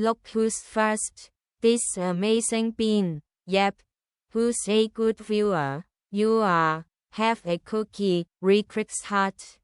Look who's first. This amazing bean. Yep. Who's a good viewer? You are. Have a cookie, Re-Crix heart.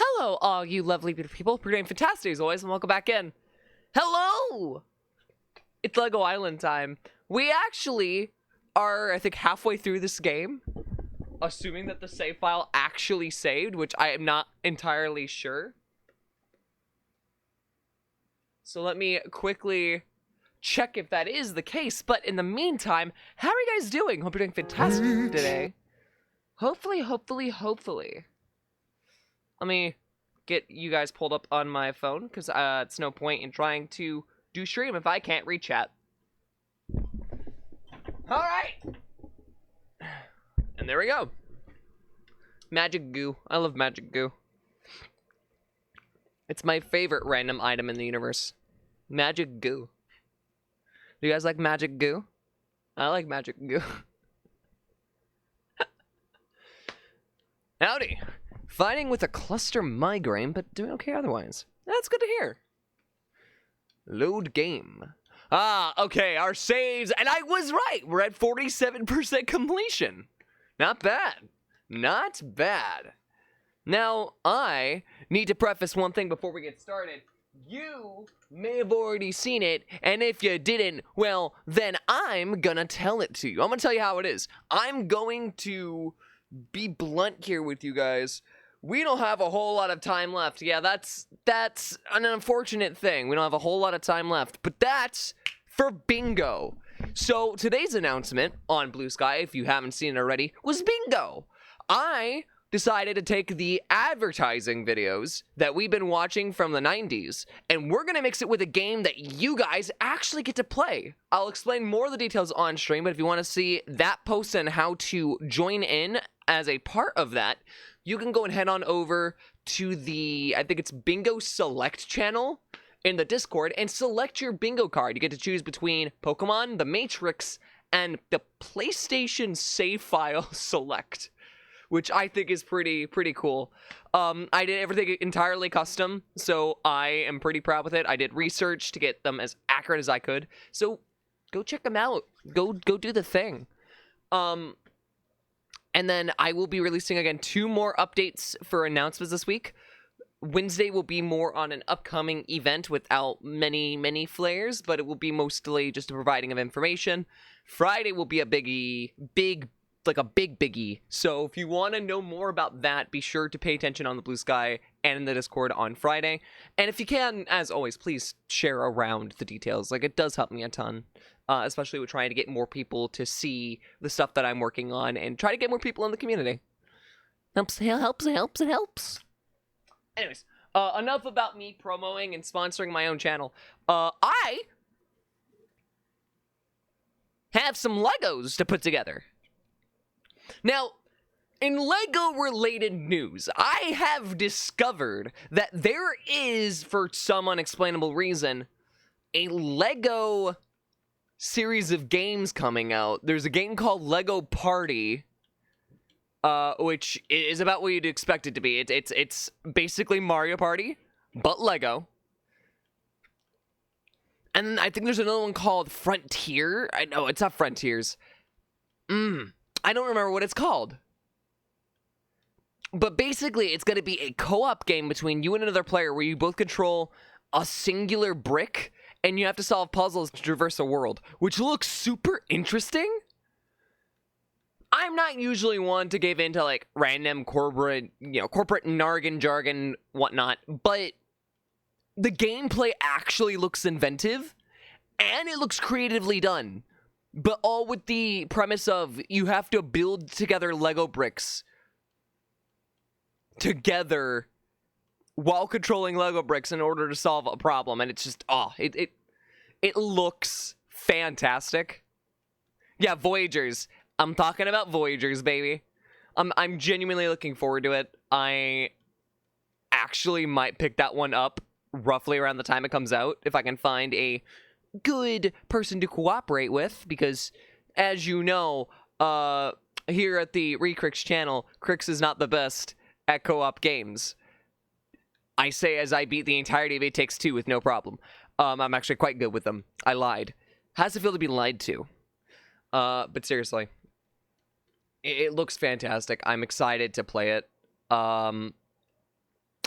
Hello, all you lovely, beautiful people. Pretty fantastic as always, and welcome back in. Hello! It's Lego Island time. we actually are, I think, halfway through this game. Assuming that the save file actually saved, which I am not entirely sure. So let me quickly check if that is the case. But in the meantime, how are you guys doing? Hope you're doing fantastic today. Hopefully. Let me get you guys pulled up on my phone, because it's no point in trying to do stream if I can't read chat. Alright! And there we go. Magic goo. I love magic goo. It's my favorite random item in the universe. Magic goo. Do you guys like magic goo? I like magic goo. Howdy. Fighting with a cluster migraine, but doing okay otherwise. That's good to hear. Load game. Ah, okay, our saves, and I was right. We're at 47% completion. Not bad. Not bad. Now, I need to preface one thing before we get started. You may have already seen it, and if you didn't, well, then I'm gonna tell it to you. I'm gonna tell you how it is. I'm going to be blunt here with you guys. We don't have a whole lot of time left. Yeah, that's an unfortunate thing. We don't have a whole lot of time left, but that's for bingo. So today's announcement on Blue Sky, if you haven't seen it already, was bingo. I decided to take the advertising videos that we've been watching from the 90s, and we're gonna mix it with a game that you guys actually get to play. I'll explain more of the details on stream, but if you want to see that post and how to join in as a part of that, you can go and head on over to the, I think it's Bingo Select channel in the Discord, and select your bingo card. You get to choose between Pokemon, the Matrix, and the PlayStation save file select, which I think is pretty cool. I did everything entirely custom, so I am pretty proud with it. I did research to get them as accurate as I could, so go check them out. Go do the thing. And then I will be releasing, again, 2 more updates for announcements this week. Wednesday will be more on an upcoming event without many flares, but it will be mostly just a providing of information. Friday will be a biggie. So if you want to know more about that, be sure to pay attention on the Blue Sky and in the Discord on Friday. And if you can, as always, please share around the details. Like, it does help me a ton, especially with trying to get more people to see the stuff that I'm working on and try to get more people in the community. Helps. Anyways, enough about me promoting and sponsoring my own channel. I have some Legos to put together. Now, in Lego-related news, I have discovered that there is, for some unexplainable reason, a Lego series of games coming out. There's a game called Lego Party, which is about what you'd expect it to be. It's basically Mario Party, but Lego. And I think there's another one called Frontier. I know, it's not Frontiers. I don't remember what it's called. But basically, it's going to be a co-op game between you and another player where you both control a singular brick, and you have to solve puzzles to traverse a world, which looks super interesting. I'm not usually one to give into, like, random corporate jargon, whatnot, but the gameplay actually looks inventive, and it looks creatively done. But all with the premise of you have to build together Lego bricks together while controlling Lego bricks in order to solve a problem. And it's just, it looks fantastic. Yeah, Voyagers. I'm talking about Voyagers, baby. I'm genuinely looking forward to it. I actually might pick that one up roughly around the time it comes out, if I can find a good person to cooperate with, because as you know, here at the Re-Crix channel, Crix is not the best at co-op games. I say as I beat the entirety of It Takes Two with no problem. I'm actually quite good with them. I lied. How's it feel to be lied to? But seriously, it looks fantastic. I'm excited to play it. I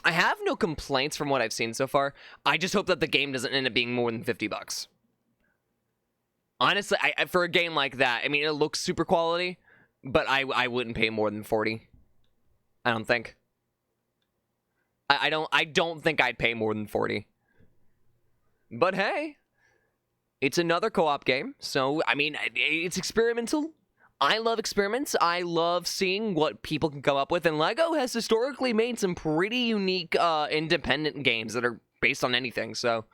have no complaints from what I've seen so far. I just hope that the game doesn't end up being more than $50. Honestly, for a game like that, I mean, it looks super quality, but I wouldn't pay more than 40. I don't think. I don't think I'd pay more than 40. But hey, it's another co-op game, so I mean, it's experimental. I love experiments. I love seeing what people can come up with, and LEGO has historically made some pretty unique independent games that are based on anything, so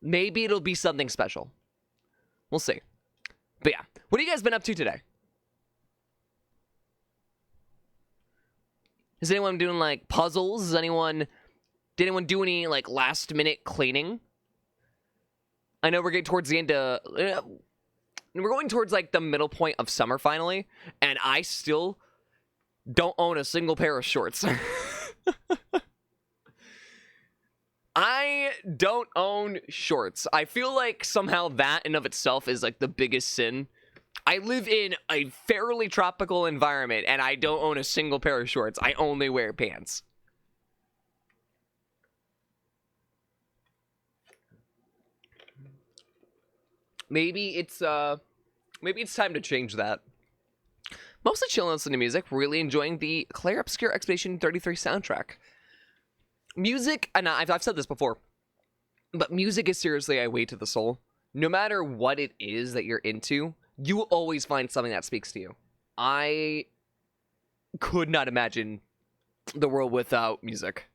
maybe it'll be something special. We'll see. But yeah, what have you guys been up to today? Is anyone doing, like, puzzles? Did anyone do any, like, last-minute cleaning? I know we're getting towards the end of... we're going towards, like, the middle point of summer, finally, and I still don't own a single pair of shorts. I don't own shorts. I feel like somehow that in of itself is, like, the biggest sin. I live in a fairly tropical environment, and I don't own a single pair of shorts. I only wear pants. Maybe it's time to change that. Mostly chilling, listening to music, really enjoying the Claire Obscure Expedition 33 soundtrack. Music, and I've said this before, but music is seriously a way to the soul. No matter what it is that you're into, you will always find something that speaks to you. I could not imagine the world without music.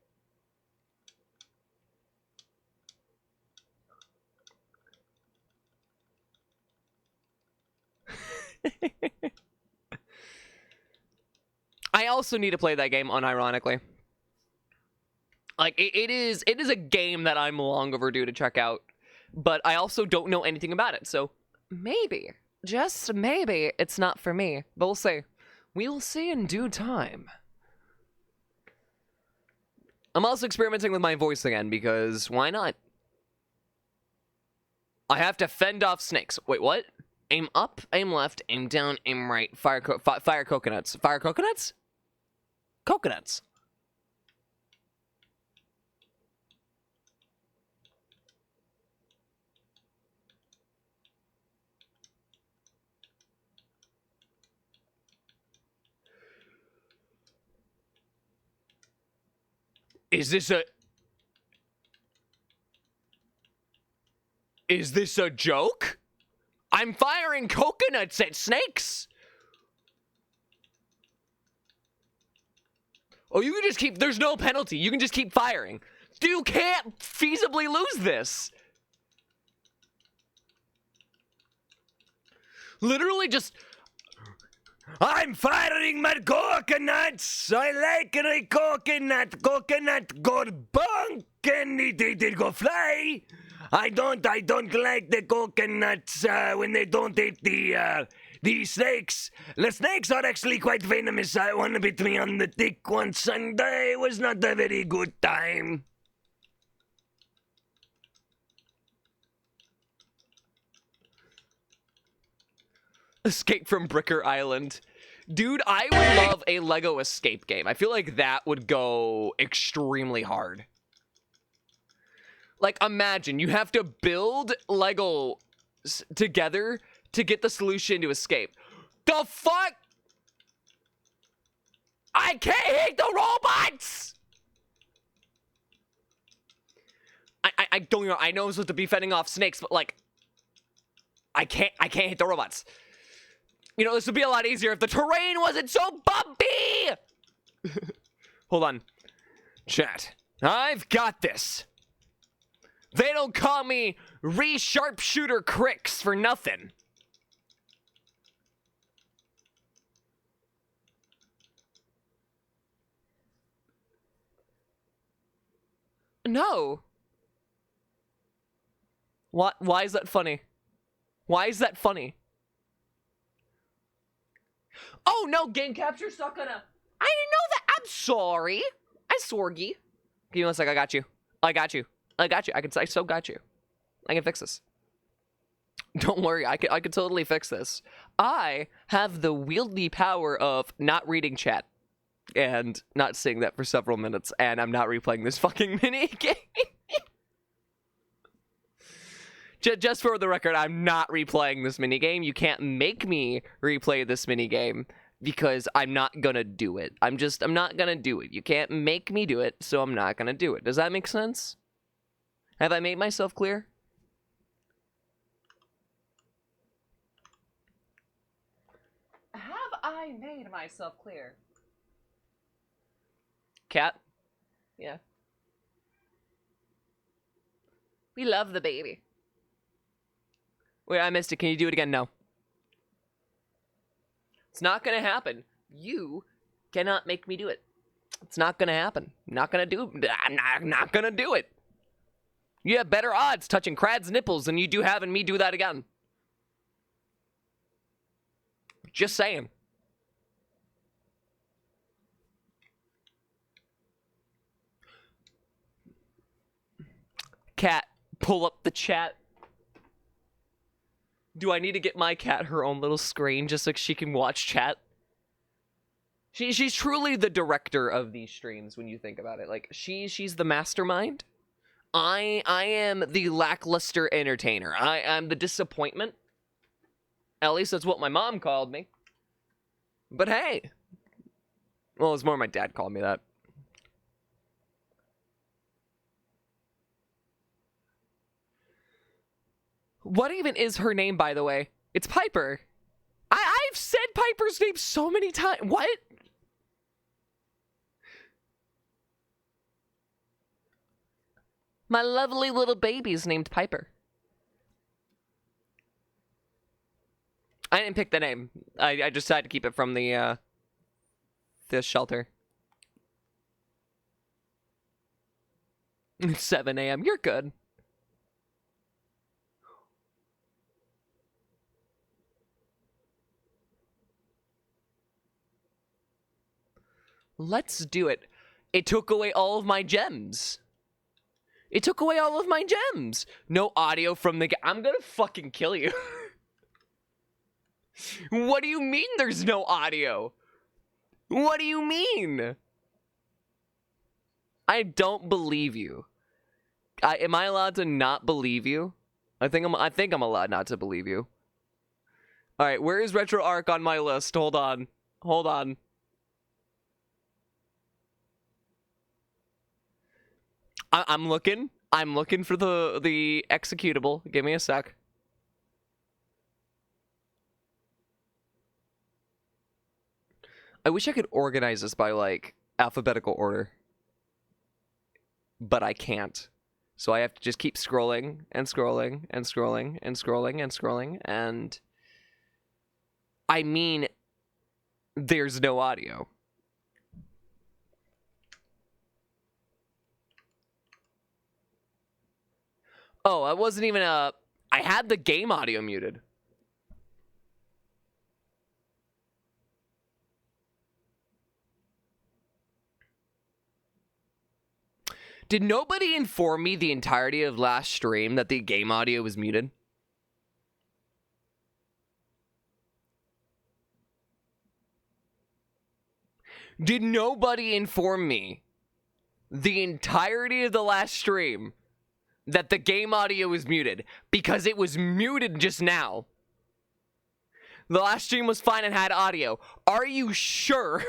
I also need to play that game unironically. Like, it is a game that I'm long overdue to check out, but I also don't know anything about it, so maybe, just maybe, it's not for me, but we'll see. We will see in due time. I'm also experimenting with my voice again, because why not? I have to fend off snakes. Wait, what? Aim up, aim left, aim down, aim right, fire coconuts. Fire coconuts? Coconuts. Is this a joke? I'm firing coconuts at snakes. Oh, you can just keep, there's no penalty. You can just keep firing. You can't feasibly lose this. Literally just... I'm firing my coconuts. I like a coconut. Coconut go bonk and it go fly. I don't like the coconuts when they don't eat the snakes. The snakes are actually quite venomous. One bit me on the dick once and it was not a very good time. Escape from Bricker Island. Dude, I would love a Lego escape game. I feel like that would go extremely hard. Like, imagine you have to build Lego together to get the solution to escape. The fuck? I can't hit the robots! I don't know. I know I'm supposed to be fending off snakes, but like, I can't hit the robots. You know, this would be a lot easier if the terrain wasn't so bumpy! Hold on. Chat. I've got this. They don't call me Re-Sharpshooter Crix for nothing. No. What? Why is that funny? Why is that funny? Oh no, game capture's not gonna... I didn't know that. I'm sorry. I'm sorry. Give me one sec. I got you. I got you. I so got you. I can fix this. Don't worry. I can totally fix this. I have the wieldy power of not reading chat and not seeing that for several minutes, and I'm not replaying this fucking mini game. Just for the record, I'm not replaying this minigame. You can't make me replay this minigame because I'm not gonna do it. I'm not gonna do it. You can't make me do it, so I'm not gonna do it. Does that make sense? Have I made myself clear? Have I made myself clear? Cat? Yeah. We love the baby. Wait, I missed it. Can you do it again? No. It's not gonna happen. You cannot make me do it. It's not gonna happen. Not gonna do it. I'm not gonna do it. You have better odds touching Crad's nipples than you do having me do that again. Just saying. Cat, pull up the chat. Do I need to get my cat her own little screen just so she can watch chat? She's truly the director of these streams when you think about it. Like, she's the mastermind. I am the lackluster entertainer. I am the disappointment. At least that's what my mom called me. But hey. Well, it's more my dad called me that. What even is her name, by the way? It's Piper. I've said Piper's name so many times. What? My lovely little baby's named Piper. I didn't pick the name. I just had to keep it from the shelter. It's 7 a.m. You're good. Let's do it. It took away all of my gems. It took away all of my gems. No audio from the... I'm gonna fucking kill you. What do you mean there's no audio? What do you mean? I don't believe you. Am I allowed to not believe you? I think I'm allowed not to believe you. All right, where is Retro Arc on my list? Hold on. Hold on. I'm looking. I'm looking for the executable. Give me a sec. I wish I could organize this by, like, alphabetical order. But I can't. So I have to just keep scrolling and scrolling and scrolling and scrolling and scrolling. And I mean, there's no audio. Oh, I wasn't even I had the game audio muted. Did nobody inform me the entirety of last stream that the game audio was muted? Did nobody inform me the entirety of the last stream that the game audio was muted? Because it was muted just now. The last stream was fine and had audio. Are you sure?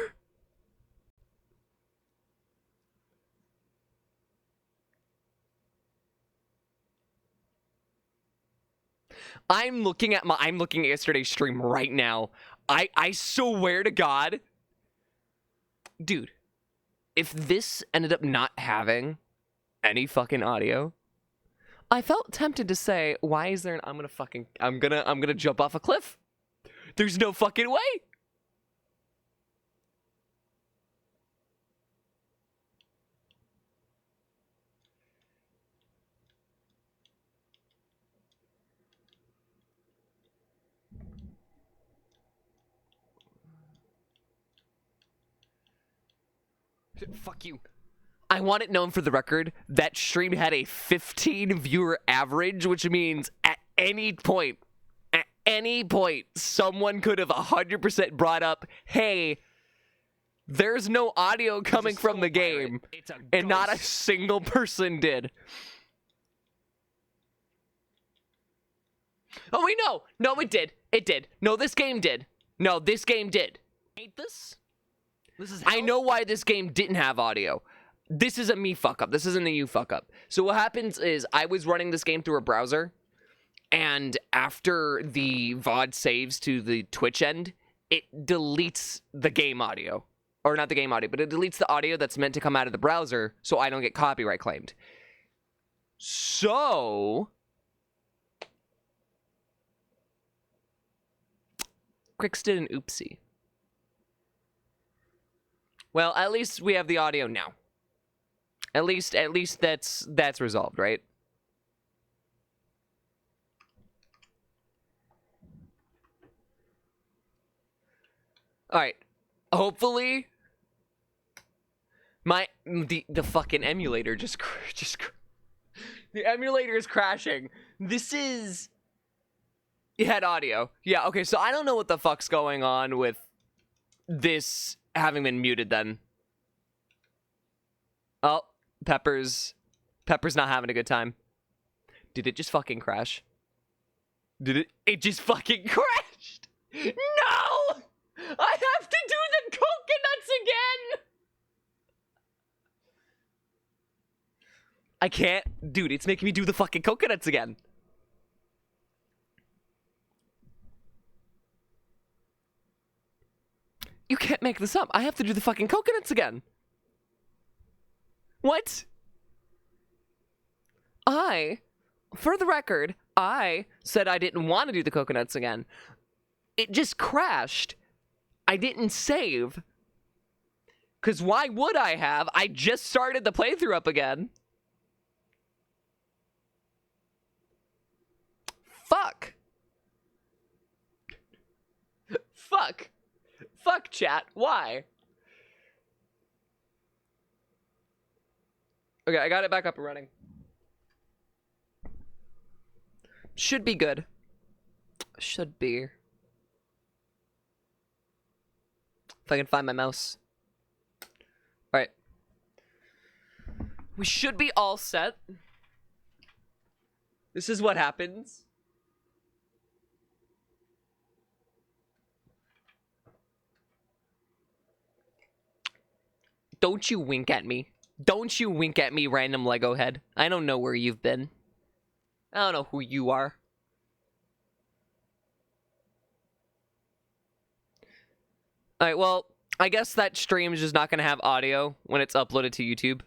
I'm looking at yesterday's stream right now. I swear to God. Dude, if this ended up not having any fucking audio, I felt tempted to say, why is there an I'm gonna jump off a cliff. There's no fucking way. Fuck you. I want it known for the record that stream had a 15 viewer average, which means at any point, someone could have 100% brought up, hey, there's no audio coming from the game, and not a single person did. Oh, wait, no. No, it did. It did. No, this game did. No, this game did. Hate this? This is I know why this game didn't have audio. This is a me fuck up. This isn't a you fuck up. So what happens is I was running this game through a browser, and after the VOD saves to the Twitch end, it deletes the game audio. Or not the game audio, but it deletes the audio that's meant to come out of the browser so I don't get copyright claimed. So Crix did an oopsie. Well, at least we have the audio now. At least that's resolved, right? All right. Hopefully the fucking emulator just the emulator is crashing. This is it had audio. Yeah, okay, so I don't know what the fuck's going on with this having been muted then. Oh, Pepper's not having a good time. Did it just fucking crash? It just fucking crashed. No! I have to do the coconuts again! I can't. Dude, it's making me do the fucking coconuts again. You can't make this up. I have to do the fucking coconuts again. What? For the record, I said I didn't want to do the coconuts again. It just crashed. I didn't save. Because why would I have? I just started the playthrough up again. Fuck. Fuck. Fuck, chat. Why? Okay, I got it back up and running. Should be good. Should be. If I can find my mouse. Alright. We should be all set. This is what happens. Don't you wink at me. Don't you wink at me, random Lego head. I don't know where you've been. I don't know who you are. Alright, well, I guess that stream is just not going to have audio when it's uploaded to YouTube.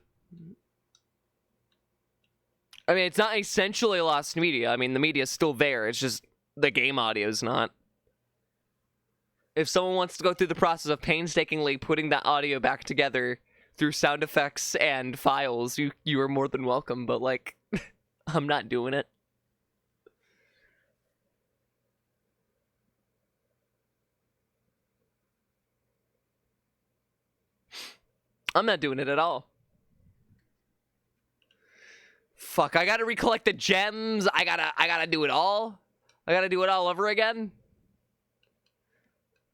I mean, it's not essentially lost media. I mean, the media's still there. It's just the game audio is not. If someone wants to go through the process of painstakingly putting that audio back together through sound effects and files, you are more than welcome, but, like, I'm not doing it. I'm not doing it at all. Fuck, I gotta recollect the gems. I gotta do it all. I gotta do it all over again.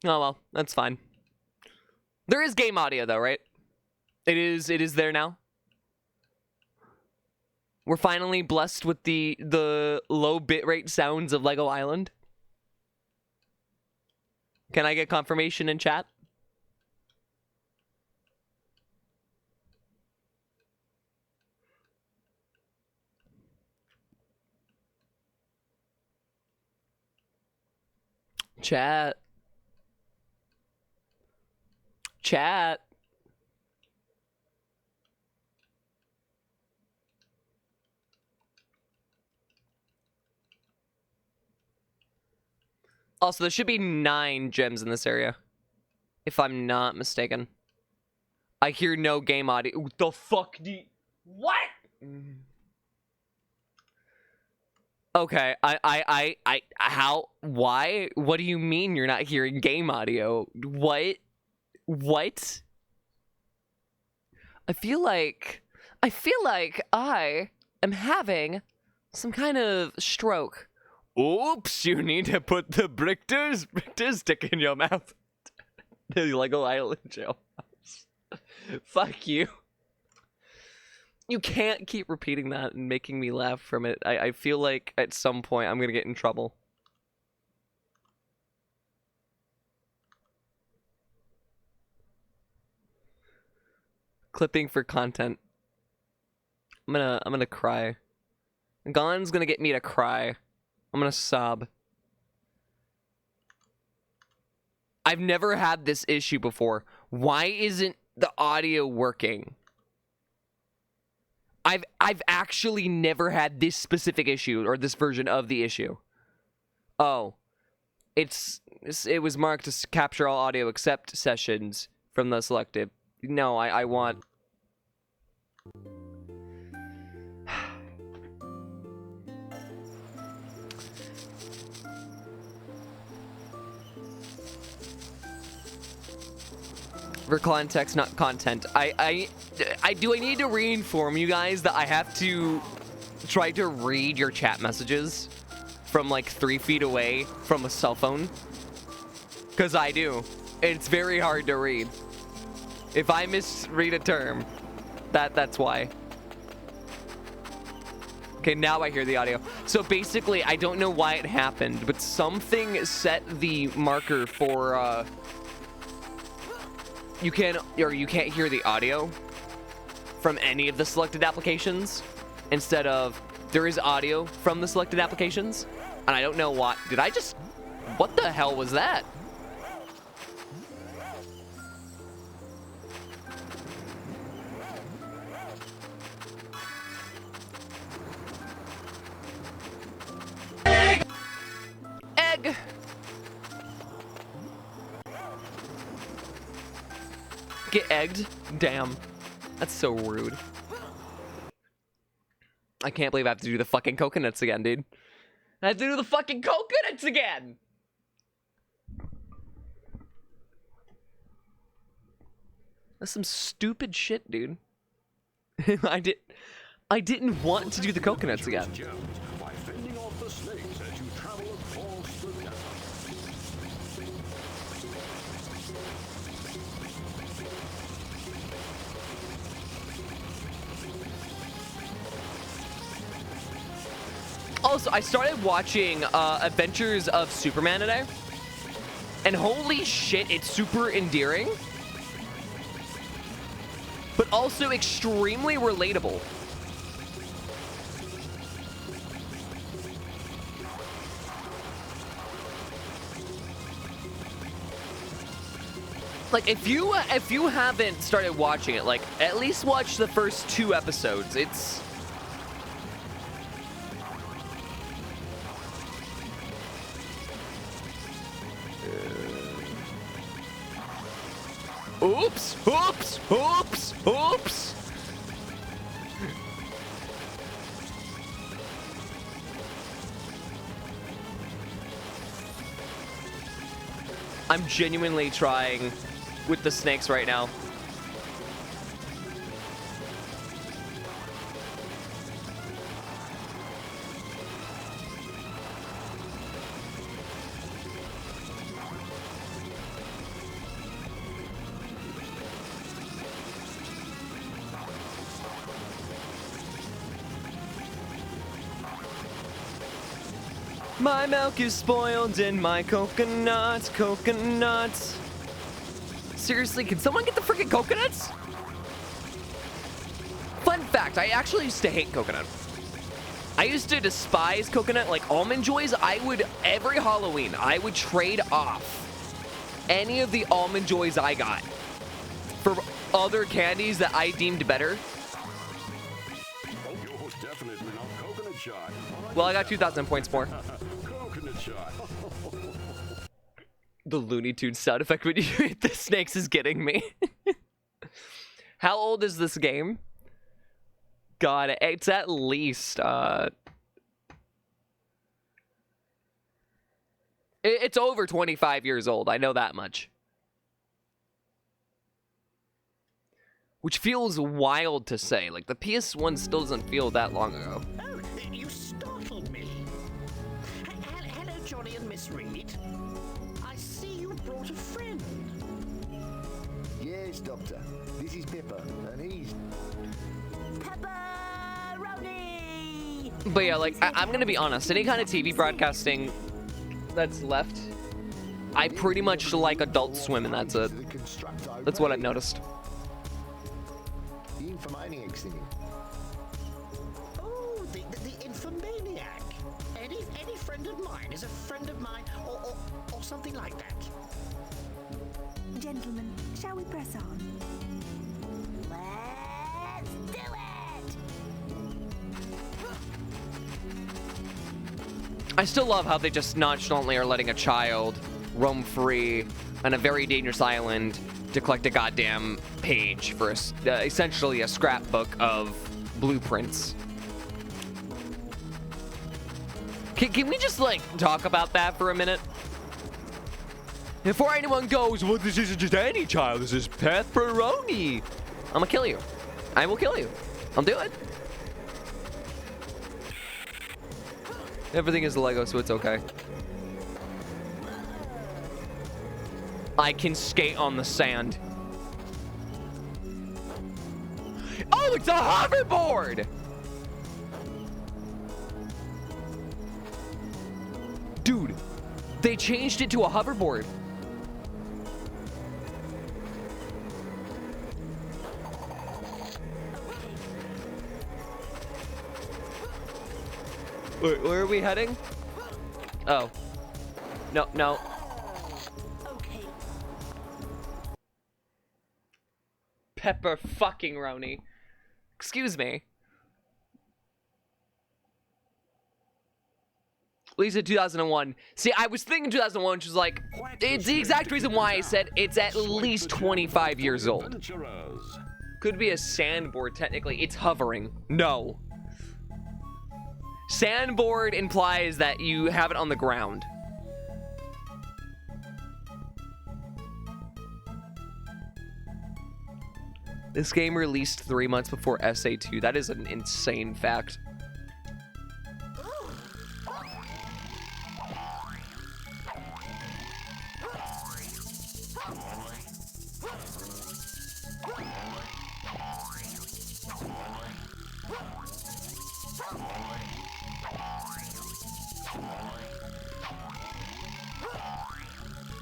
Oh well, that's fine. There is game audio though, right? It is there now. We're finally blessed with the low bitrate sounds of Lego Island. Can I get confirmation in chat? Chat. Chat. Also, there should be 9 gems in this area, if I'm not mistaken. I hear no game audio. The fuck do you... What? Okay, how? Why? What do you mean you're not hearing game audio? What? What? I feel like I am having some kind of stroke. Oops, you need to put the Brichter stick in your mouth. The Lego Island jailhouse. Fuck you. You can't keep repeating that and making me laugh from it. I feel like at some point I'm gonna get in trouble. Clipping for content. I'm gonna cry. Gon's gonna get me to cry. I'm gonna sob. I've never had this issue before. Why isn't the audio working? I've actually never had this specific issue or this version of the issue. Oh. It was marked to capture all audio except sessions from the selected. No, I want... For context, not content. I need to re-inform you guys that I have to try to read your chat messages from like 3 feet away from a cell phone? Because I do. It's very hard to read. If I misread a term, that's why. Okay, now I hear the audio. So basically, I don't know why it happened, but something set the marker for, you can't hear the audio from any of the selected applications instead of there is audio from the selected applications. And I don't know what. What the hell was that? Egg! Get egged? Damn. That's so rude. I can't believe I have to do the fucking coconuts again, dude. I have to do the fucking coconuts again! That's some stupid shit, dude. I didn't want to do the coconuts again. Also, I started watching Adventures of Superman today, and holy shit, it's super endearing, but also extremely relatable. Like, if you haven't started watching it, like, at least watch the first 2 episodes. It's... Oops! Oops! Oops! Oops! I'm genuinely trying with the snakes right now. My milk is spoiled in my coconuts. Seriously, can someone get the freaking coconuts? Fun fact, I actually used to hate coconut. I used to despise coconut, like Almond Joys. Every Halloween, I would trade off any of the Almond Joys I got for other candies that I deemed better. Well, I got 2,000 points more. The Looney Tunes sound effect when you hit the snakes is getting me. How old is this game? God, it's at least it's over 25 years old. I know that much. Which feels wild to say. Like, the PS1 still doesn't feel that long ago. Oh, you startled me. Hello, Johnny and Miss Reed. I see you brought a friend. Yes, Doctor. This is Pippa, and he's... Pepperoni! But yeah, like, I'm gonna be honest. Any kind of TV broadcasting that's left, I pretty much like Adult Swim, and that's it. That's what I've noticed. The Infomaniac thing. Oh, the Infomaniac. Any friend of mine is a friend of mine, or something like that. Gentlemen, shall we press on? Let's do it! I still love how they just nonchalantly are letting a child roam free on a very dangerous island to collect a goddamn page for essentially a scrapbook of blueprints. Can we just, like, talk about that for a minute? Before anyone goes, well, this isn't just any child, this is pepperoni. I'm gonna kill you. I will kill you. I'll do it. Everything is Lego, so it's okay. I can skate on the sand. Oh, it's a hoverboard! Dude, they changed it to a hoverboard. Where are we heading? Oh. No, no. Okay. Pepper fucking Roni. Excuse me. Lisa 2001. See, I was thinking 2001, which was like, it's the exact reason why I said it's at least 25 years old. Could be a sandboard, technically. It's hovering. No. Sandboard implies that you have it on the ground. This game released 3 months before SA2. That is an insane fact.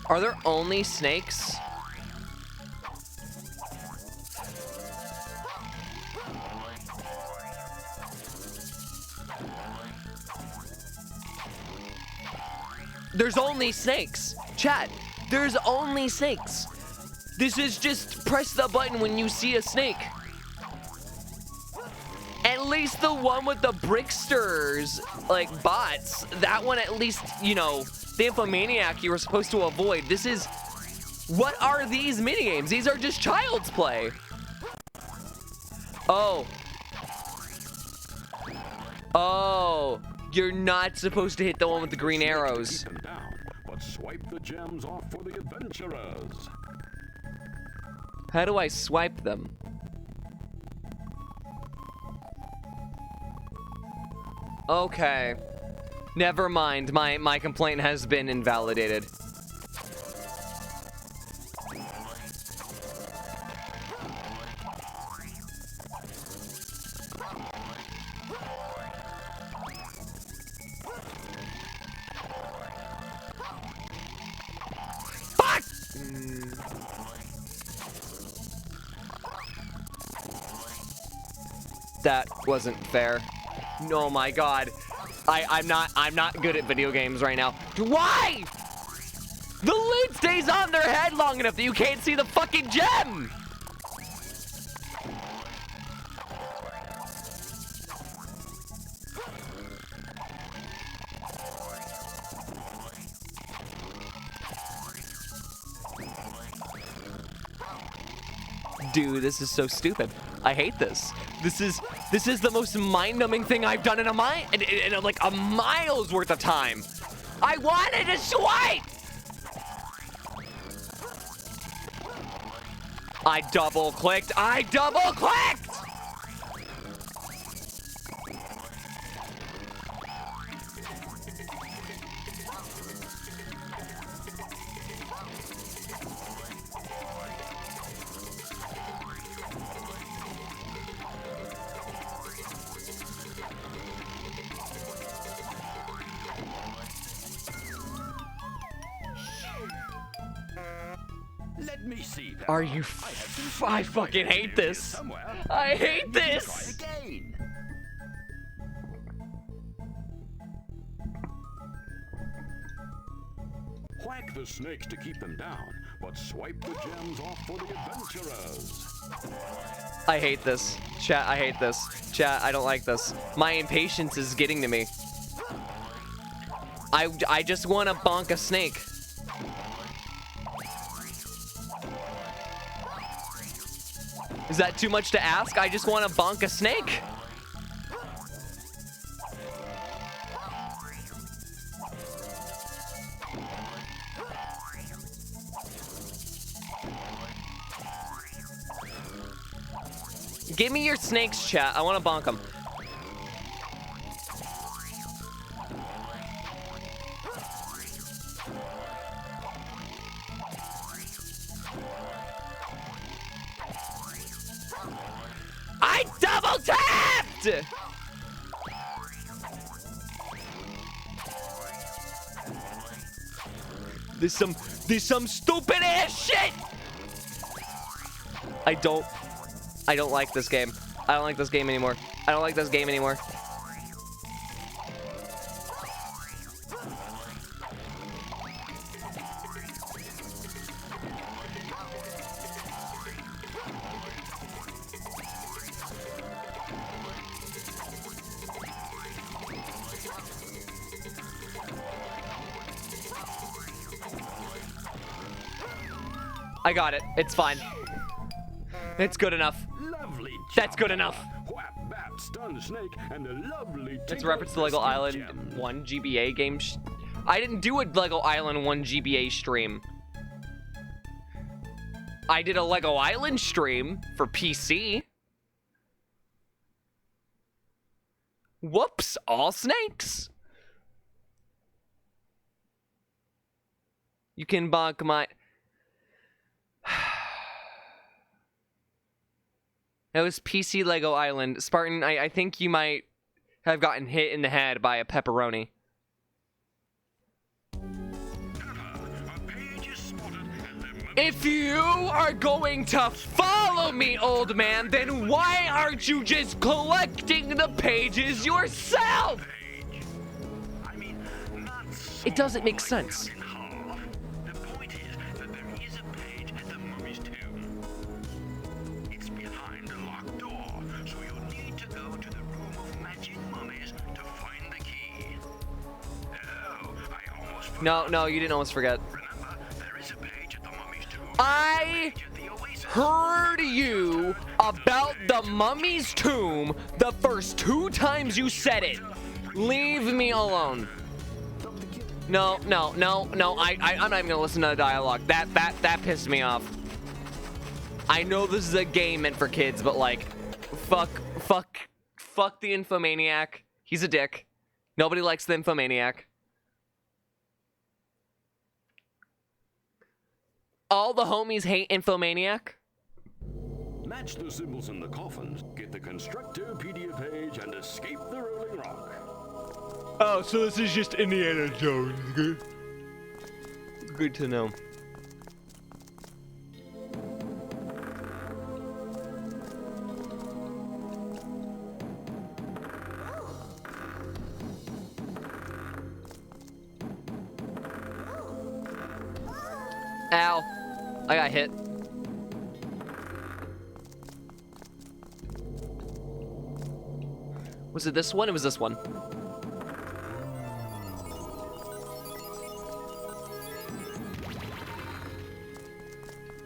Are there only snakes? There's only snakes. Chat, there's only snakes. This is just press the button when you see a snake. At least the one with the bricksters, like bots, that one at least, you know, the Infomaniac you were supposed to avoid. This is, what are these minigames? These are just child's play. Oh. Oh, you're not supposed to hit the one with the green arrows. Keep them down, but swipe the gems off for the adventurers. How do I swipe them? Okay. Never mind. My complaint has been invalidated. Fuck! That wasn't fair. Oh my god. I'm not good at video games right now. Why? The lid stays on their head long enough that you can't see the fucking gem. Dude, this is so stupid. I hate this. This is the most mind-numbing thing I've done in like a mile's worth of time. I wanted to swipe. I double-clicked. see, Peppa. Are you? I fucking hate this. Somewhere. I hate Try this. again. Whack the snakes to keep them down, but swipe the gems off for the adventurers. I hate this. Chat, I hate this. Chat, I don't like this. My impatience is getting to me. I just want to bonk a snake. Is that too much to ask? I just want to bonk a snake. Give me your snakes, chat. I want to bonk them. I double tapped! There's some stupid ass shit! I don't like this game. I don't like this game anymore. I don't like this game anymore. I got it. It's fine. It's good enough. Lovely job. That's good enough. Whap, bap, stun snake, and a lovely. It's a reference to Lego Island 1 GBA game. I didn't do a Lego Island 1 GBA stream. I did a Lego Island stream for PC. Whoops, all snakes. You can bonk my... That was PC Lego Island. Spartan, I think you might have gotten hit in the head by a pepperoni. If you are going to follow me, old man, then why aren't you just collecting the pages yourself? It doesn't make sense. The point is that there is a page at the mummy's tomb. It's behind a locked door, so you'll need to go to the room of magic mummies to find the key. Oh, I almost forgot. No, you didn't almost forget. Remember, there is a page at the mummy's tomb. I heard you about the mummy's tomb the first 2 times you said it. Leave me alone. No, I'm not even gonna listen to the dialogue. That pissed me off. I know this is a game meant for kids, but like, fuck the infomaniac. He's a dick. Nobody likes the infomaniac. All the homies hate infomaniac. Match the symbols in the coffins, get the Constructor PDF page, and escape the Rolling Rock. Oh, so this is just Indiana Jones. Good to know. Ow. I got hit. Was it this one? It was this one.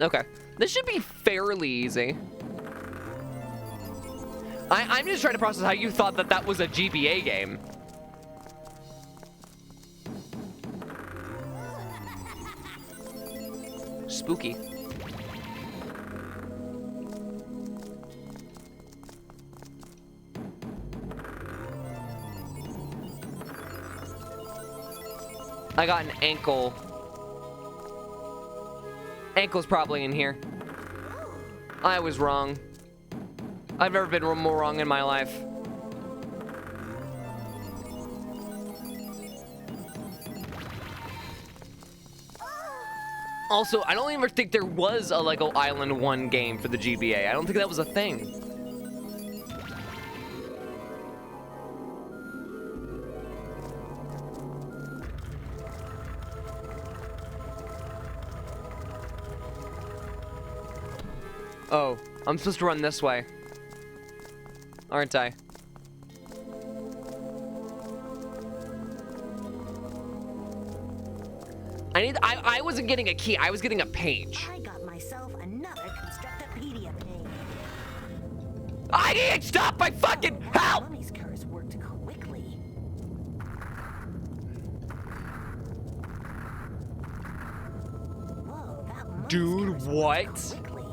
Okay. This should be fairly easy. I'm just trying to process how you thought that was a GBA game. Spooky. I got an ankle. Ankle's probably in here. I was wrong. I've never been more wrong in my life. Also, I don't even think there was a Lego Island 1 game for the GBA. I don't think that was a thing. Oh, I'm supposed to run this way. Aren't I? I wasn't getting a key, I was getting a page. I got myself another Constructopedia page. I can't stop my fucking help! Mummy's curse worked quickly. Whoa, that mummy's Dude, curse what? worked quickly.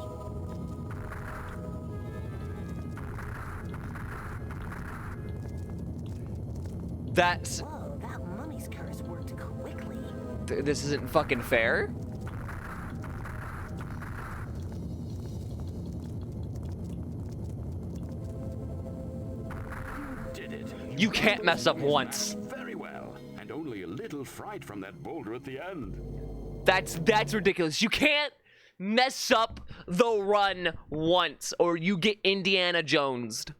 That's... Whoa, that mummy's curse worked quickly. This isn't fucking fair. Did it. You can't mess up once. Very well. And only a little fright from that boulder at the end. That's ridiculous. You can't mess up the run once or you get Indiana Jonesed.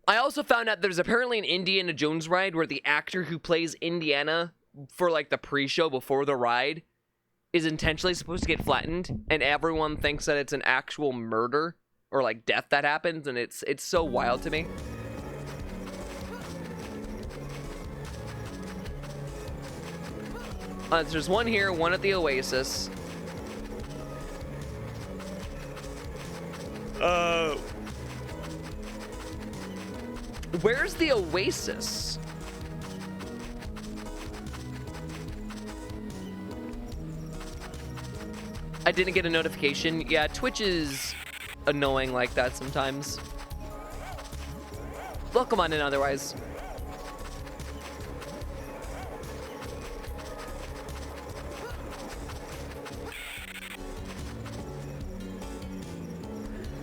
I also found out there's apparently an Indiana Jones ride where the actor who plays Indiana for like the pre-show before the ride is intentionally supposed to get flattened, and everyone thinks that it's an actual murder or like death that happens, and it's so wild to me. There's one here, one at the Oasis. Where's the Oasis? I didn't get a notification. Yeah, Twitch is annoying like that sometimes. Welcome on in otherwise.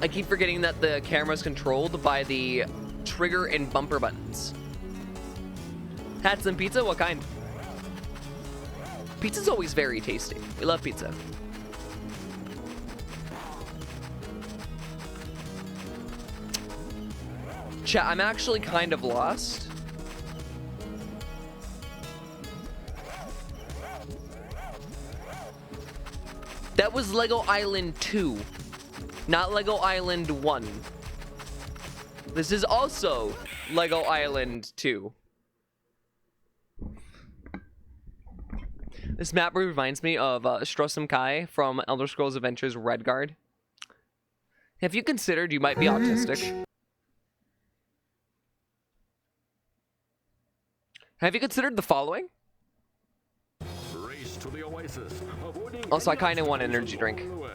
I keep forgetting that the camera's controlled by the trigger and bumper buttons. Had some pizza? What kind? Pizza's always very tasty. We love pizza. Chat, I'm actually kind of lost. That was Lego Island 2, not Lego Island 1. This is also Lego Island 2. This map reminds me of Strossum Kai from Elder Scrolls Adventures Redguard. Have you considered you might be autistic? Have you considered the following? Race to the Oasis. Avoiding Also, I any kind of want an obstacles energy drink. along the way.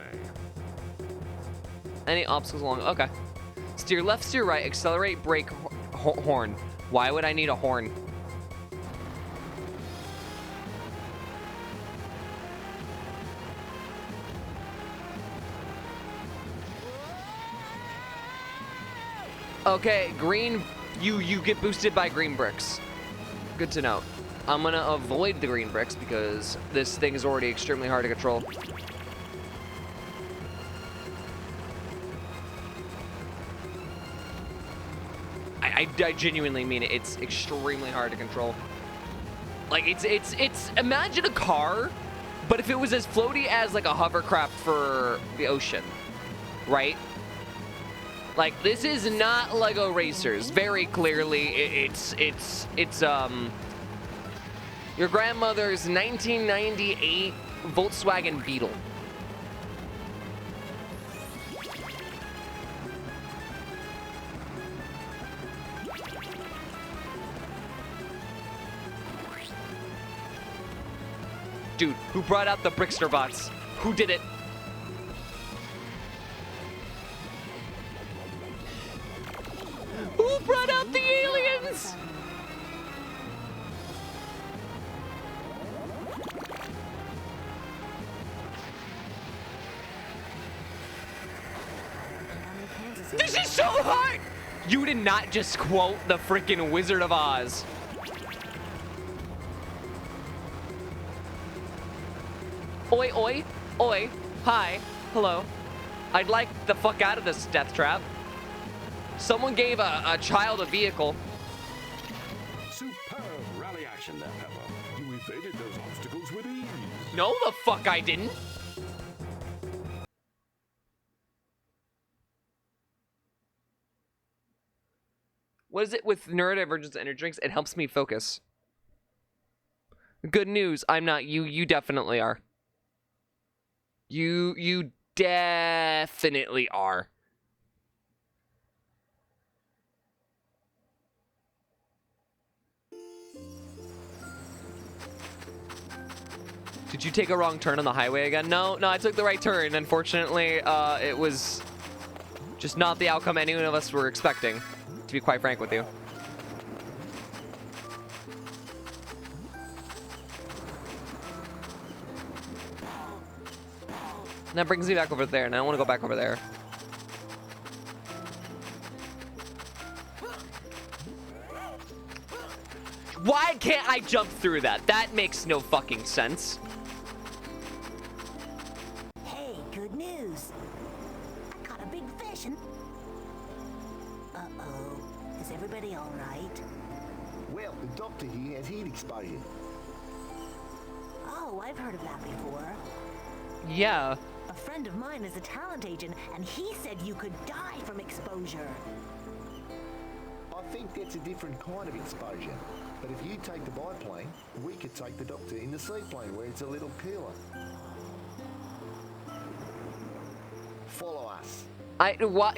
Any obstacles along? Okay. Steer left, steer right, accelerate, brake, horn. Why would I need a horn? Okay, green, you get boosted by green bricks. Good to know. I'm gonna avoid the green bricks because this thing is already extremely hard to control. I genuinely mean it. It's extremely hard to control. Like it's imagine a car, but if it was as floaty as like a hovercraft for the ocean, right? Like this is not Lego Racers. Very clearly, it's your grandmother's 1998 Volkswagen Beetle. Dude, who brought out the Brickster bots? Who did it? Who brought out the aliens? This is so hard! You did not just quote the freaking Wizard of Oz. Oi, oi, oi. Hi, hello. I'd like the fuck out of this death trap. Someone gave a child a vehicle. Superb rally action there, Pepper. You evaded those obstacles with ease. No, the fuck I didn't. What is it with neurodivergence energy drinks? It helps me focus. Good news, I'm not you. You definitely are. You definitely are. Did you take a wrong turn on the highway again? No, I took the right turn. Unfortunately, it was just not the outcome any of us were expecting, to be quite frank with you. And that brings me back over there, and I don't want to go back over there. Why can't I jump through that? That makes no fucking sense. Hey, good news. I caught a big fish and... Uh-oh. Is everybody all right? Well, the doctor here has heat exposure. Oh, I've heard of that before. Yeah. A friend of mine is a talent agent, and he said you could die from exposure. I think that's a different kind of exposure. But if you take the biplane, we could take the doctor in the seaplane where it's a little cooler. Follow us.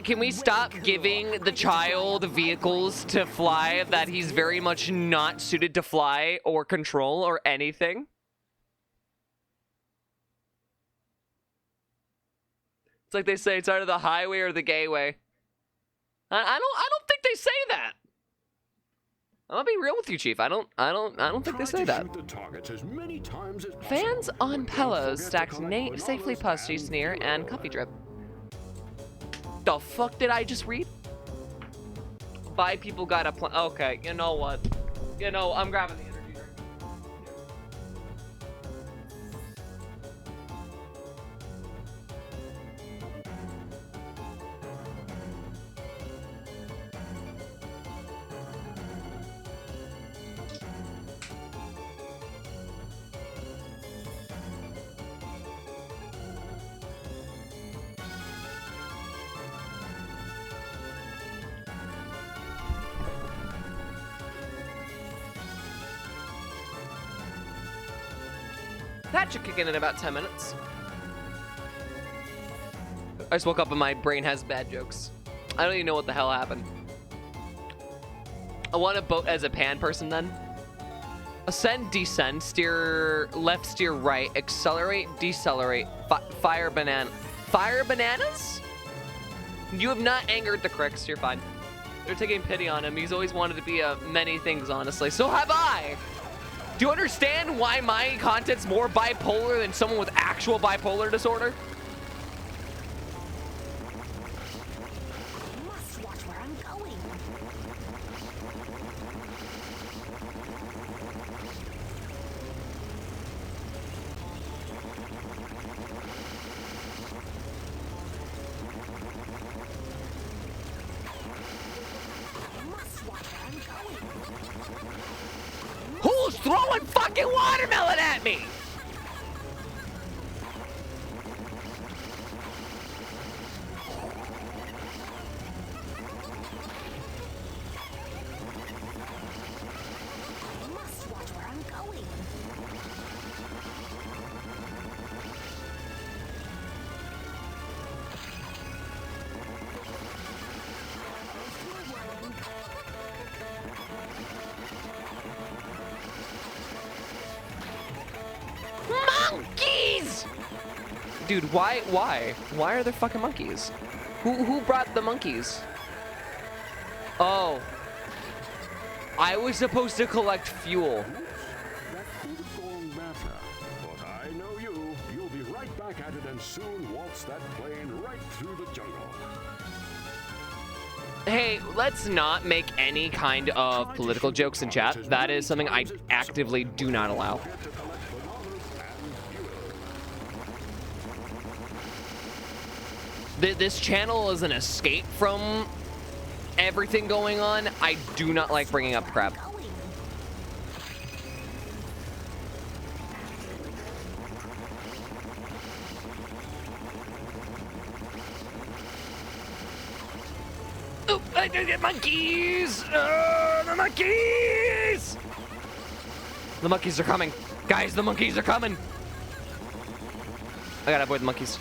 Can we stop giving the child vehicles to fly that he's very much not suited to fly or control or anything? It's like they say it's either the highway or the gayway. I don't think they say that. I'm gonna be real with you, Chief. I don't think they say that. Fans on pillows stacked safely posties near and coffee drip. The fuck did I just read? Buy people got a plan. Okay, you know what? You know, I'm grabbing the energy drink. That should kick in about 10 minutes. I just woke up and my brain has bad jokes. I don't even know what the hell happened. I want to boat as a pan person then. Ascend, descend, steer left, steer right, accelerate, decelerate, fire banana. Fire bananas? You have not angered the Crix, you're fine. They're taking pity on him. He's always wanted to be many things, honestly. So have I! Do you understand why my content's more bipolar than someone with actual bipolar disorder? I must watch where I'm going. I must watch where I'm going. Who's throwing fucking watermelon at me? I must watch where I'm going. Monkeys! Dude, why? Why are there fucking monkeys? Who brought the monkeys? Oh. I was supposed to collect fuel. That could have gone better. But I know you. You'll be right back at it and soon waltz that plane right through the jungle. Hey, let's not make any kind of political jokes in chat. That is something I actively do not allow. This channel is an escape from everything going on. I do not like bringing up crap. Oh, I did get monkeys! The monkeys! The monkeys are coming. Guys, the monkeys are coming. I gotta avoid the monkeys.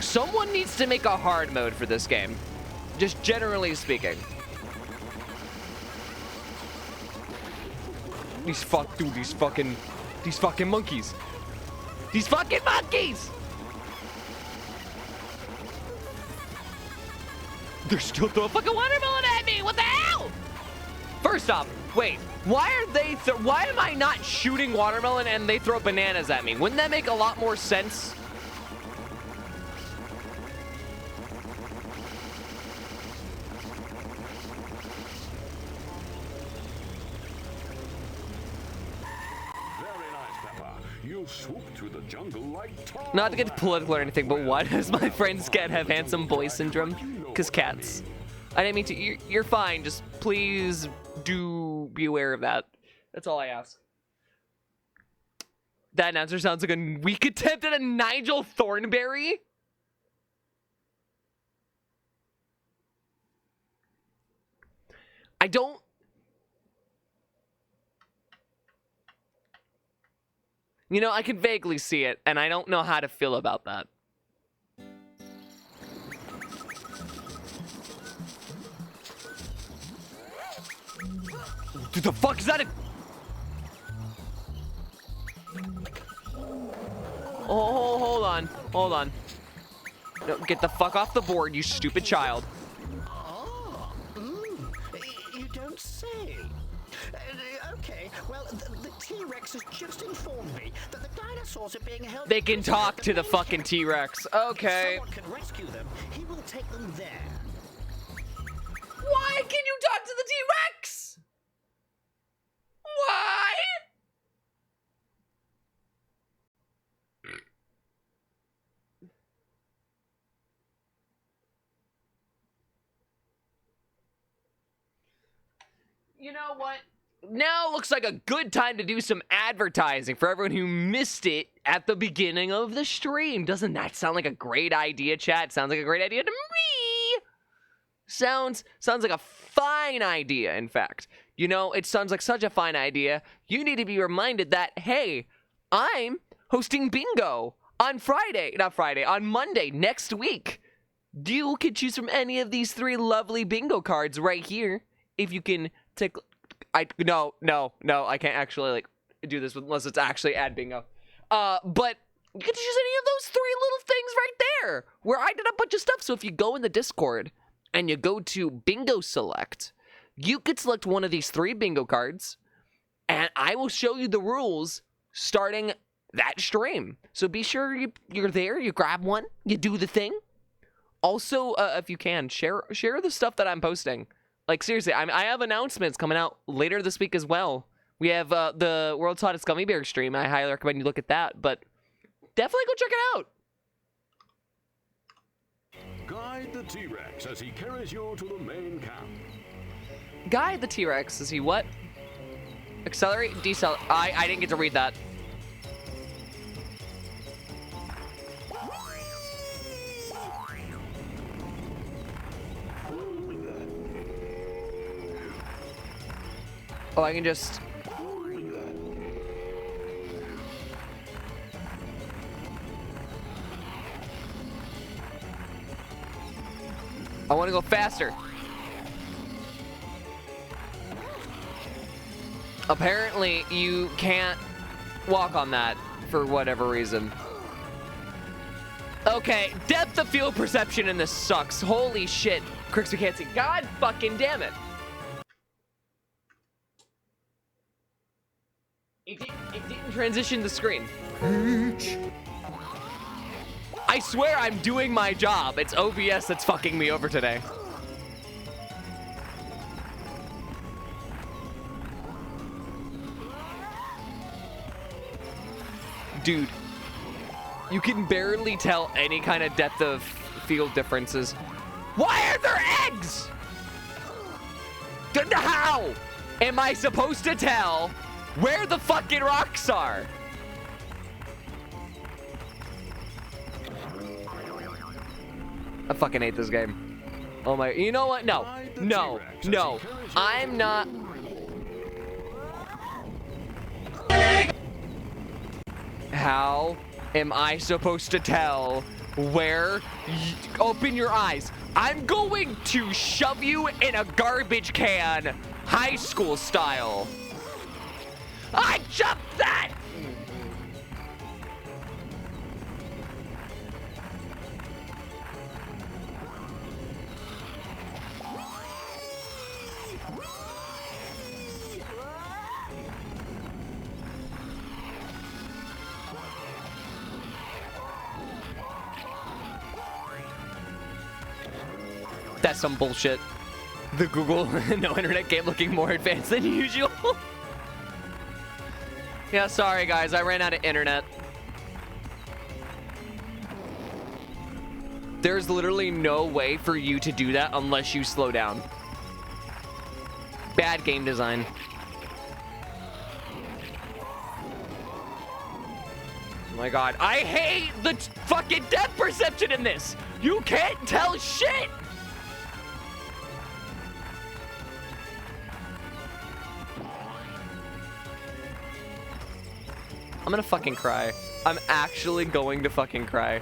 Someone needs to make a hard mode for this game. Just generally speaking. These fucking monkeys. These fucking monkeys! They're still throwing fucking watermelon at me! What the hell? First off, wait. Why are they? Why am I not shooting watermelon and they throw bananas at me? Wouldn't that make a lot more sense? Not to get political or anything, but why does my friend's cat have handsome boy syndrome? Because cats. I didn't mean to. You're fine. Just please do be aware of that. That's all I ask. That announcer sounds like a weak attempt at a Nigel Thornberry. I don't. You know, I can vaguely see it, and I don't know how to feel about that. Dude, the fuck is that? Oh, hold on. Hold on. No, get the fuck off the board, you stupid child. Oh, you don't say. Okay, well, the T-Rex has just informed me that the dinosaurs are being held... They can talk to the fucking T-Rex. Okay. If someone can rescue them, he will take them there. Why can you talk to the T-Rex? Why? You know what? Now looks like a good time to do some advertising for everyone who missed it at the beginning of the stream. Doesn't that sound like a great idea, chat? Sounds like a great idea to me. Sounds like a fine idea, in fact. You know, it sounds like such a fine idea. You need to be reminded that, hey, I'm hosting bingo on on Monday next week. You can choose from any of these 3 lovely bingo cards right here. If you can take... No, I can't actually, like, do this unless it's actually ad bingo. But you can choose any of those 3 little things right there, where I did a bunch of stuff. So if you go in the Discord and you go to Bingo Select, you could select one of these 3 bingo cards, and I will show you the rules starting that stream. So be sure you're there, you grab one, you do the thing. Also, if you can, share the stuff that I'm posting. Like, seriously, I have announcements coming out later this week as well. We have the World's Hottest Gummy Bear stream. I highly recommend you look at that, but definitely go check it out. Guide the T-Rex as he carries you to the main camp. Guide the T-Rex as he what? Accelerate, decelerate. I didn't get to read that. Oh, I can just... I want to go faster. Apparently, you can't walk on that for whatever reason. Okay, depth of field perception in this sucks. Holy shit. Crix, we can't see. God fucking damn it. It didn't transition the screen. I swear I'm doing my job. It's OBS that's fucking me over today. Dude, you can barely tell any kind of depth of field differences. Why are there eggs? How am I supposed to tell where the fucking rocks are? I fucking hate this game. Oh my, you know what? No, no, no. I'm not. How am I supposed to tell where? Open your eyes. I'm going to shove you in a garbage can, high school style. I jumped that! That's some bullshit. The Google no internet game looking more advanced than usual. Yeah, sorry guys, I ran out of internet. There's literally no way for you to do that unless you slow down. Bad game design. Oh my god, I hate the fucking depth perception in this. You can't tell shit. I'm gonna fucking cry. I'm actually going to fucking cry.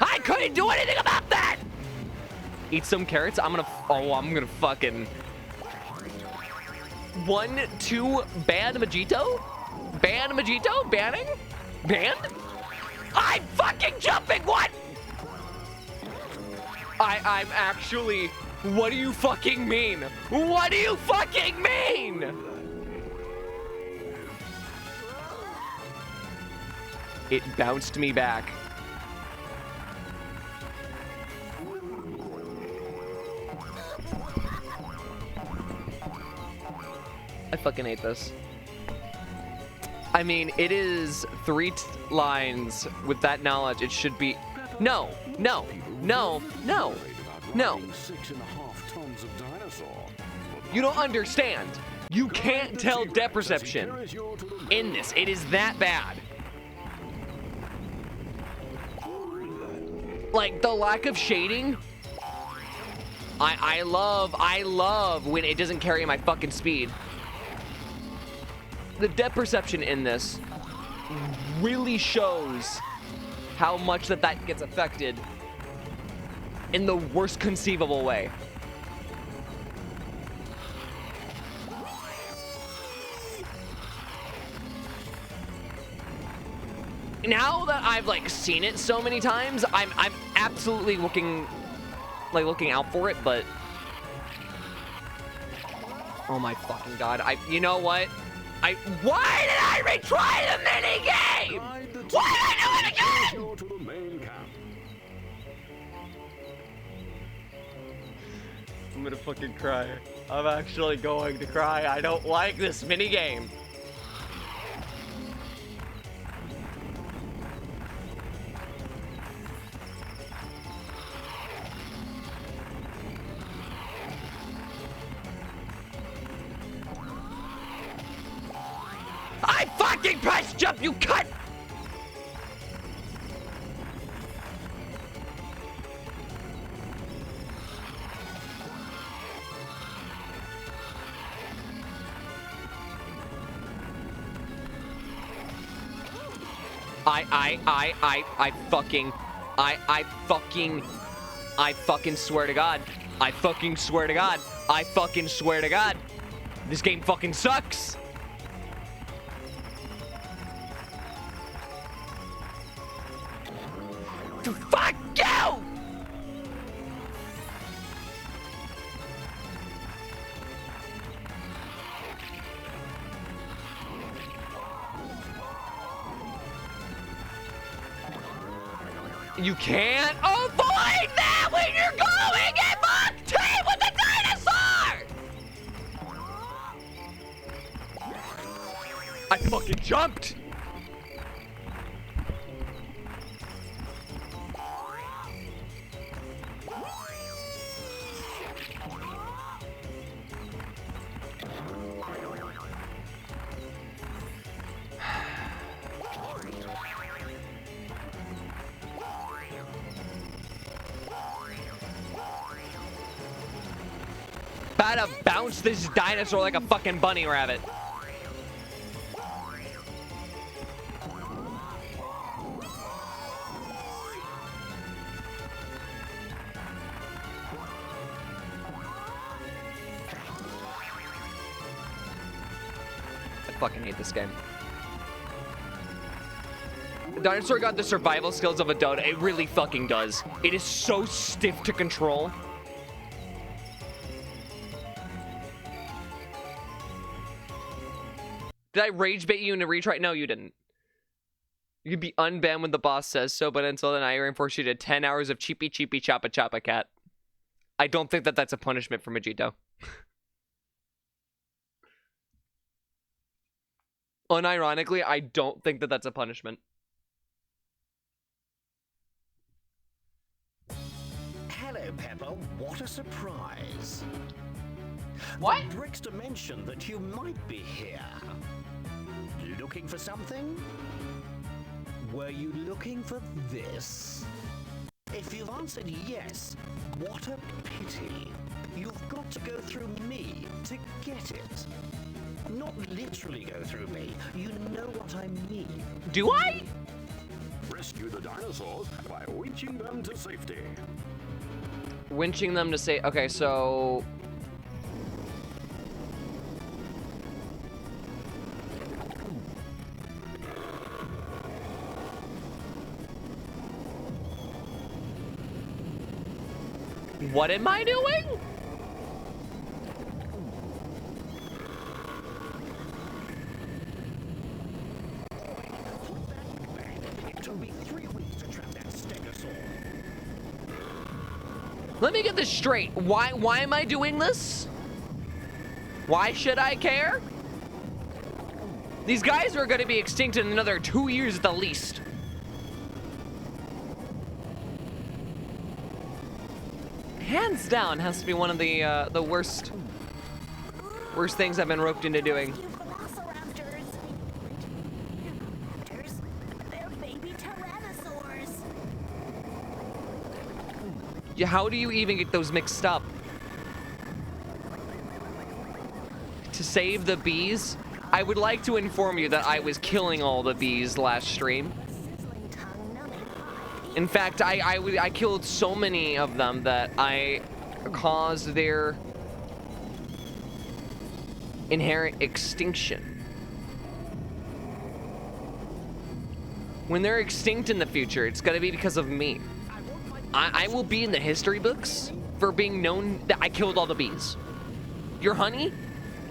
I couldn't do anything about that! Eat some carrots? I'm gonna fucking... 1, 2, ban Mojito? Ban Mojito? Banning? Banned? I'm fucking jumping! What? I'm actually... What do you fucking mean? What do you fucking mean? It bounced me back. I fucking hate this. I mean, it is 3 lines. With that knowledge, it should be... No, no, no, no, no. You don't understand. You can't tell depth perception in this. It is that bad. Like, the lack of shading. I love when it doesn't carry my fucking speed. The depth perception in this really shows how much that gets affected in the worst conceivable way. Now that I've like seen it so many times, I'm absolutely looking out for it, but oh my fucking god, you know what? Why did I retry the mini game? Why did I do it again? I'm gonna fucking cry. I'm actually going to cry. I don't like this mini game. I fucking pressed jump, you cunt! I fucking swear to God. I fucking swear to God. I fucking swear to God. This game fucking sucks. Fuck you! You can't avoid that when you're going in Mach 10 with the dinosaur! I fucking jumped! About to bounce this dinosaur like a fucking bunny rabbit. I fucking hate this game. The dinosaur got the survival skills of a dog. It really fucking does. It is so stiff to control. Did I rage bait you into retry? No, you didn't. You can be unbanned when the boss says so, but until then, I reinforce you to 10 hours of cheepy cheepy choppa choppa cat. I don't think that that's a punishment for Majito. Unironically, I don't think that that's a punishment. Hello, Pepper. What a surprise. What? The Brickster mentioned that you might be here. Looking for something? Were you looking for this? If you've answered yes, what a pity. You've got to go through me to get it. Not literally go through me. You know what I mean. Do I? Rescue the dinosaurs by winching them to safety. Winching them to say, okay, so what am I doing? It took me 3 weeks to trap that stegosaur. Let me get this straight. Why am I doing this? Why should I care? These guys are going to be extinct in another 2 years at the least. Hands down has to be one of the worst things I've been roped into doing. Velociraptors. They're baby tyrannosaurs. Yeah, how do you even get those mixed up? To save the bees? I would like to inform you that I was killing all the bees last stream. Sizzling tongue numbing pie. In fact, I killed so many of them that I caused their inherent extinction. When they're extinct in the future, it's gonna be because of me. I will be in the history books for being known that I killed all the bees. Your honey,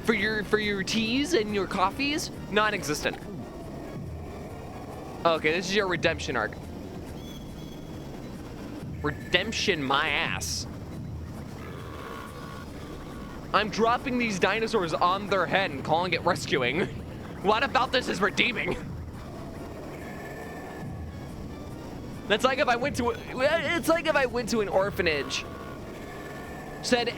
for your teas and your coffees, non-existent. Okay, this is your redemption arc. Redemption my ass. I'm dropping these dinosaurs on their head and calling it rescuing. What about this is redeeming? That's like if I went to it's like if I went to an orphanage, said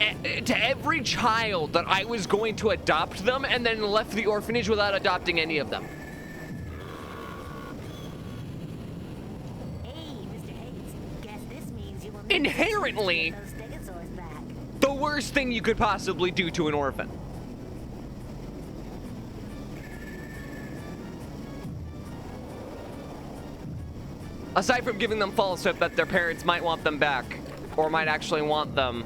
to every child that I was going to adopt them, and then left the orphanage without adopting any of them. Hey, Mr. Hayes. Guess this means you will Inherently, those stegosaurs back. the worst thing you could possibly do to an orphan. Aside from giving them false hope that their parents might want them back, or might actually want them,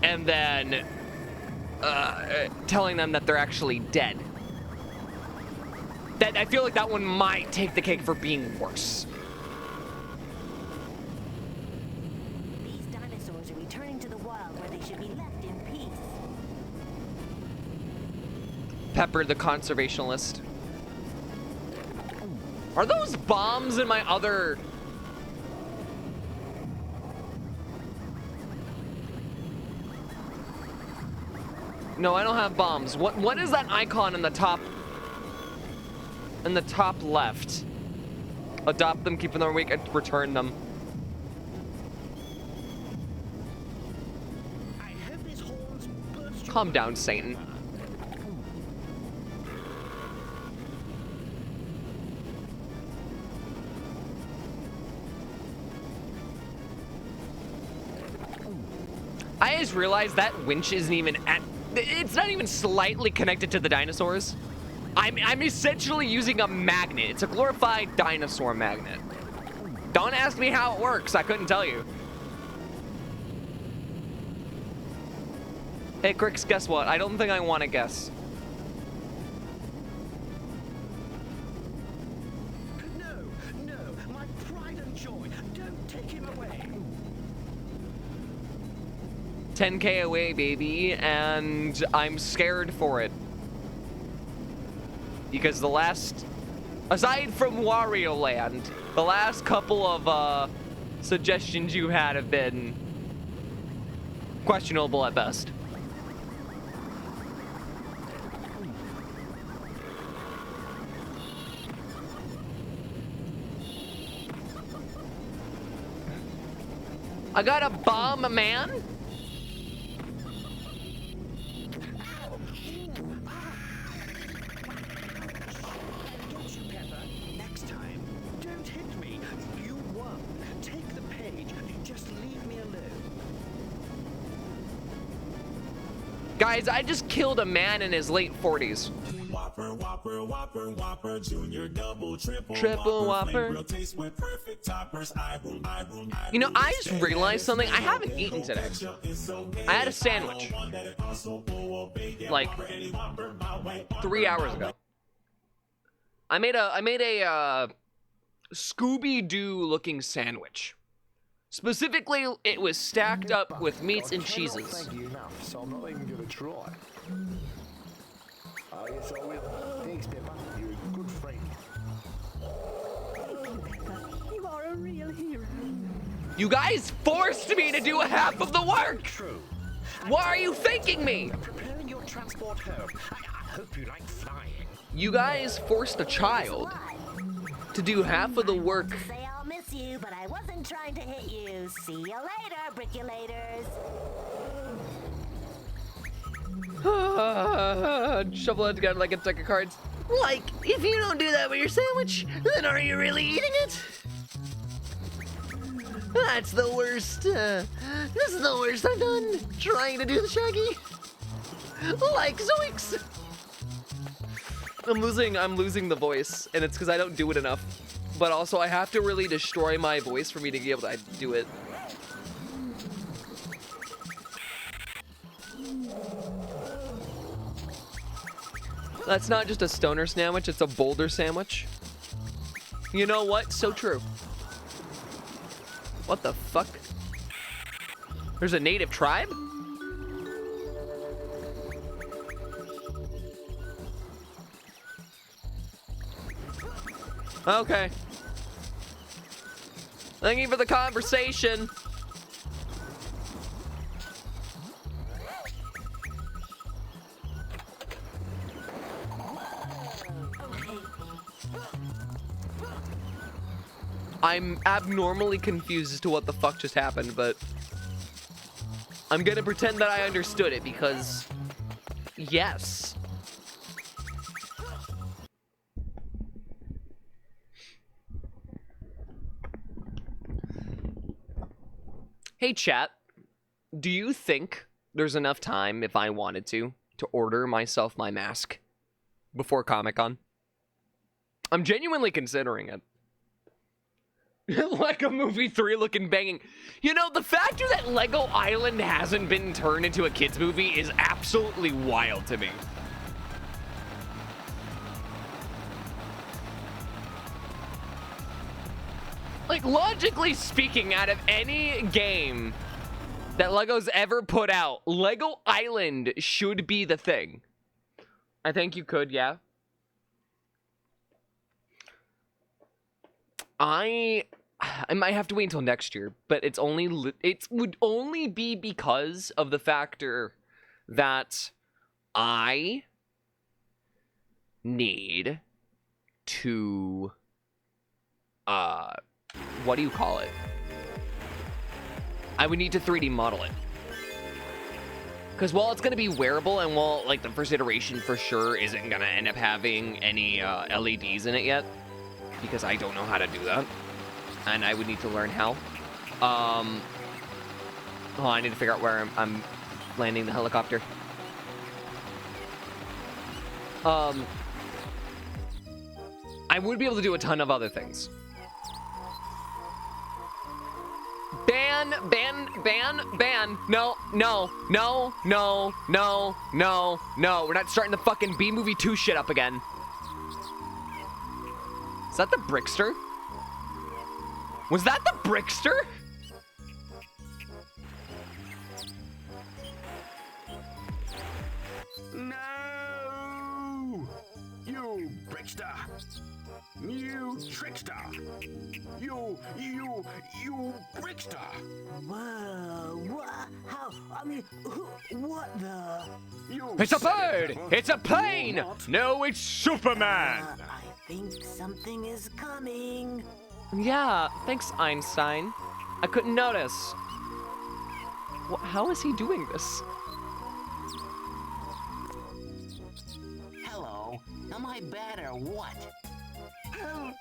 and then telling them that they're actually dead. That I feel like that one might take the cake for being worse. These dinosaurs are returning to the wild where they should be left in peace. Pepper the conservationalist. Are those bombs in my other... No, I don't have bombs. What is that icon in the top? In the top left. Adopt them, keep them weak, and return them. Calm down, Satan. I just realized that winch isn't even at... It's not even slightly connected to the dinosaurs. I'm essentially using a magnet. It's a glorified dinosaur magnet. Don't ask me how it works. I couldn't tell you. Hey, Crix, guess what? I don't think I want to guess. No, my pride and joy. Don't take him away. 10K away, baby, and I'm scared for it. Because the last, aside from Wario Land, the last couple of suggestions you had have been questionable at best. I got a bomb, man. Next time, don't hit me. You won. Take the page. Just leave me alone. Guys, I just killed a man in his late 40s. Whopper, Whopper, Whopper, Whopper, Junior, Double, Triple, Triple Whopper. Flavor taste with perfect toppers. You know, I just realized something. I haven't eaten today. I had a sandwich. Like 3 hours ago. I made a Scooby-Doo looking sandwich. Specifically, it was stacked up with meats and cheeses. Thank you enough, so I'm not even going to try. Oh, yes, I will. Thanks, Peppa. You're a good friend. You are a real hero. You guys forced me to do half of the work! True. Why are you faking me? Preparing your transport home. I hope you like flying. You guys forced a child to do half of the work. Say I'll miss you, but I wasn't trying to hit you. See you later, brickulators. Shuffle it together like a deck of cards. Like, if you don't do that with your sandwich, then are you really eating it? That's the worst. This is the worst I've done trying to do the Shaggy. Like Zoinks. I'm losing the voice, and it's because I don't do it enough. But also, I have to really destroy my voice for me to be able to do it. That's not just a stoner sandwich, it's a boulder sandwich. You know what? So true. What the fuck? There's a native tribe? Okay. Thank you for the conversation. I'm abnormally confused as to what the fuck just happened, but I'm gonna pretend that I understood it because, yes. Hey chat, do you think there's enough time if I wanted to order myself my mask before Comic-Con? I'm genuinely considering it. Like a movie 3 looking banging. You know, the factor that Lego Island hasn't been turned into a kids movie is absolutely wild to me. Like, logically speaking, out of any game that Lego's ever put out, Lego Island should be the thing. I think you could, yeah. I might have to wait until next year, but it would only be because of the factor that I need to what do you call it? I would need to 3D model it. Because while it's going to be wearable, and while, like, the first iteration for sure isn't going to end up having any LEDs in it yet, because I don't know how to do that, and I would need to learn how. Oh, I need to figure out where I'm landing the helicopter. I would be able to do a ton of other things. Ban. No. We're not starting the fucking B-Movie 2 shit up again. Is that the Brickster? Was that the Brickster? No! You Brickster! You trickster! You Brickster! Whoa, what? How? I mean, what the? It's a bird! It's a plane! No, it's Superman! I think something is coming. Yeah, thanks, Einstein. I couldn't notice. How is he doing this? Hello. Am I bad or what? Help!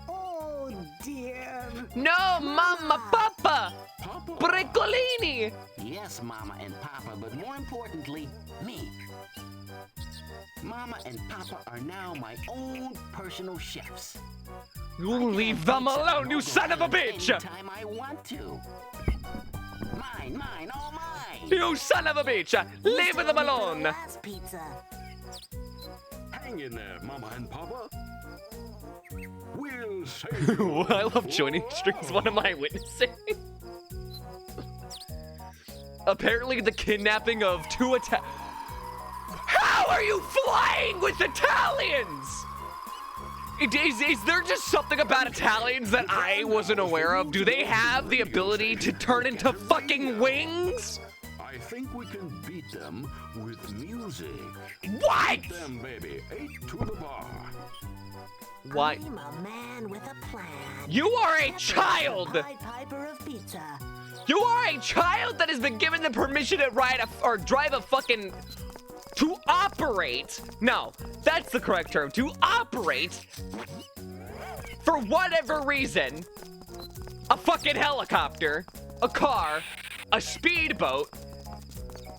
Oh dear. No, Mama, Papa! Papa? Briccolini! Yes, Mama and Papa, but more importantly, me. Mama and Papa are now my own personal chefs. You leave them alone, you son of a bitch! Anytime I want to. Mine, all mine. You son of a bitch! Leave them alone! Last pizza. Hang in there, Mama and Papa. We'll save you. I love joining strings. What am I witnessing? Apparently the kidnapping of two How are you flying with Italians? Is there just something about Italians that I wasn't aware of? Do they have the ability to turn into fucking wings? I think we can beat them with music. What? Beat them, baby. 8 to the bar. Why? I'm a man with a plan. You are a Pepper, child! the Pied Piper of pizza. You are a child that has been given the permission to ride or drive a fucking... To operate. No, that's the correct term. To operate, for whatever reason, a fucking helicopter, a car, a speedboat.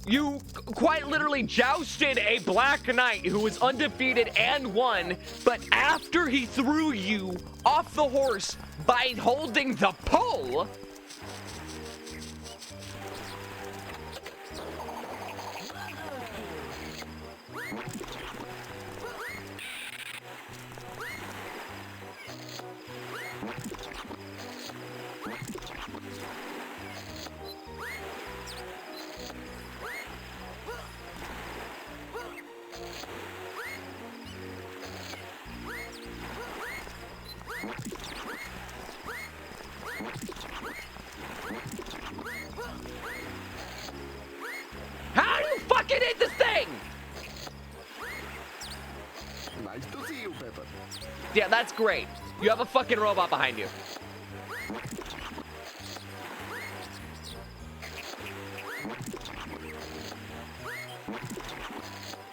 You quite literally jousted a Black Knight who was undefeated and won, but after he threw you off the horse by holding the pole, how do you fucking hit this thing? Nice to see you, Pepper. Yeah, that's great. You have a fucking robot behind you.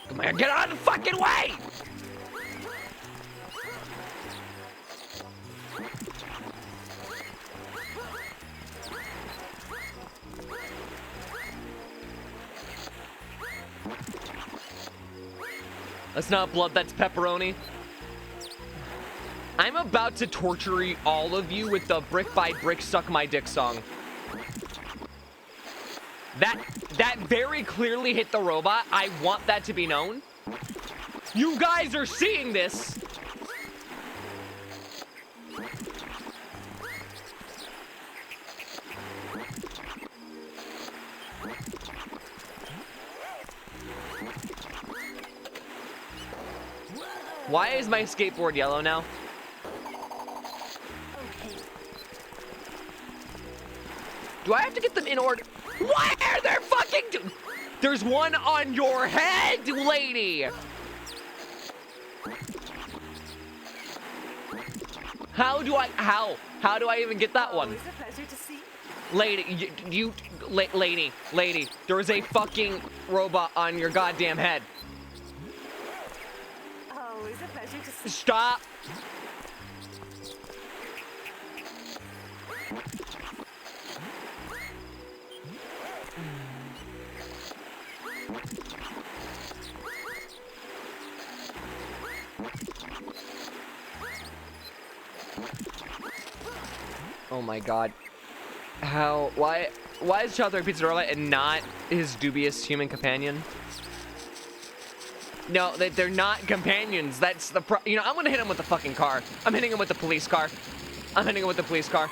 Come on, get out of the fucking way! That's not blood, that's pepperoni. I'm about to torture all of you with the brick by brick suck my dick song. That very clearly hit the robot. I want that to be known. You guys are seeing this. Why is my skateboard yellow now? Do I have to get them in order? Why are there fucking... There's one on your head, lady! How do I even get that one? Always a pleasure to see. Lady, lady, there is a fucking robot on your goddamn head. Always a pleasure to see. Stop. Oh my god. How? Why is Child Therapy Pizza Robot and not his dubious human companion? No, they're not companions. That's the you know, I'm gonna hit him with the fucking car. I'm hitting him with the police car. I'm hitting him with the police car.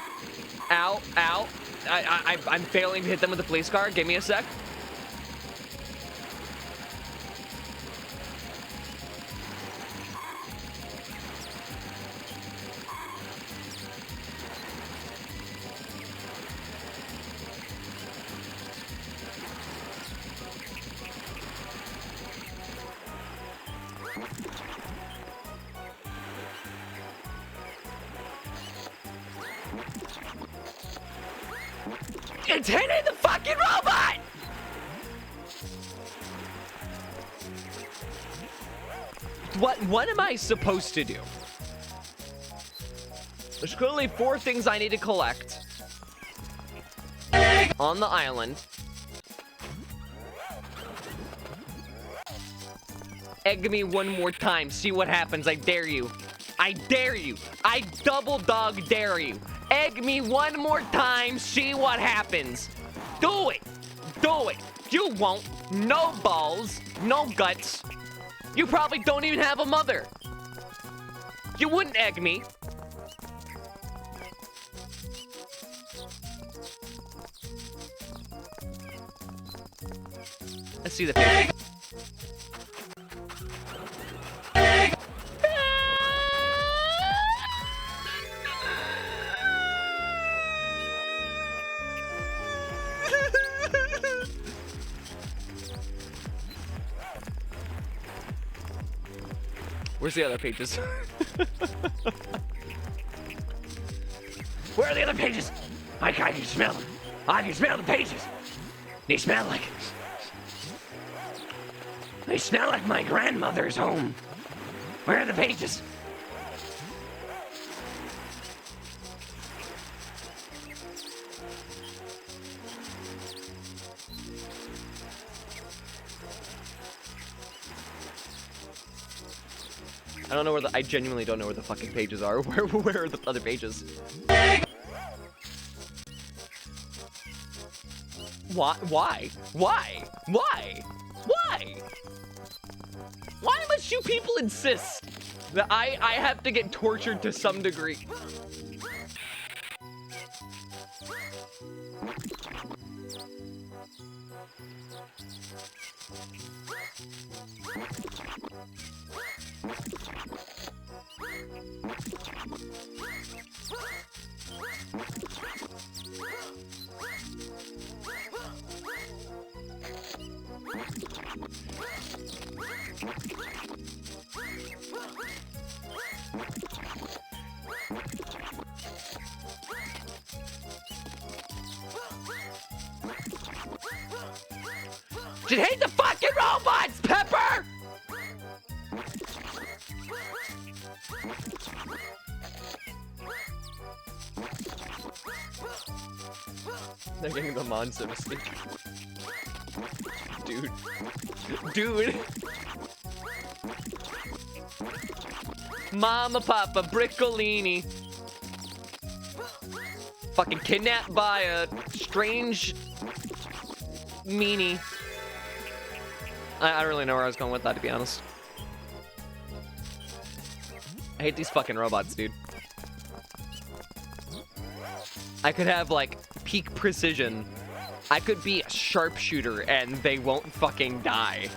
Ow, ow. I'm failing to hit them with the police car. Give me a sec. It's hitting the fucking robot! What am I supposed to do? There's clearly 4 things I need to collect on the island. Egg me one more time. See what happens. I dare you. I dare you. I double dog dare you. Egg me one more time. See what happens. Do it. Do it. You won't. No balls. No guts. You probably don't even have a mother. You wouldn't egg me. Let's see the picture. Where's the other pages? Where are the other pages? I can smell them. I can smell the pages. They smell like my grandmother's home. Where are the pages? I don't know where I genuinely don't know where the fucking pages are. Where are the other pages? Why? Why? Why? Why? Why? Why must you people insist that I have to get tortured to some degree? Just hate the fucking robots, Pepper! They're getting the monster mistake. Dude. Dude. Mama, Papa, Briccolini. Fucking kidnapped by a strange meanie. I don't really know where I was going with that, to be honest. I hate these fucking robots, dude. I could have, like, peak precision. I could be a sharpshooter and they won't fucking die.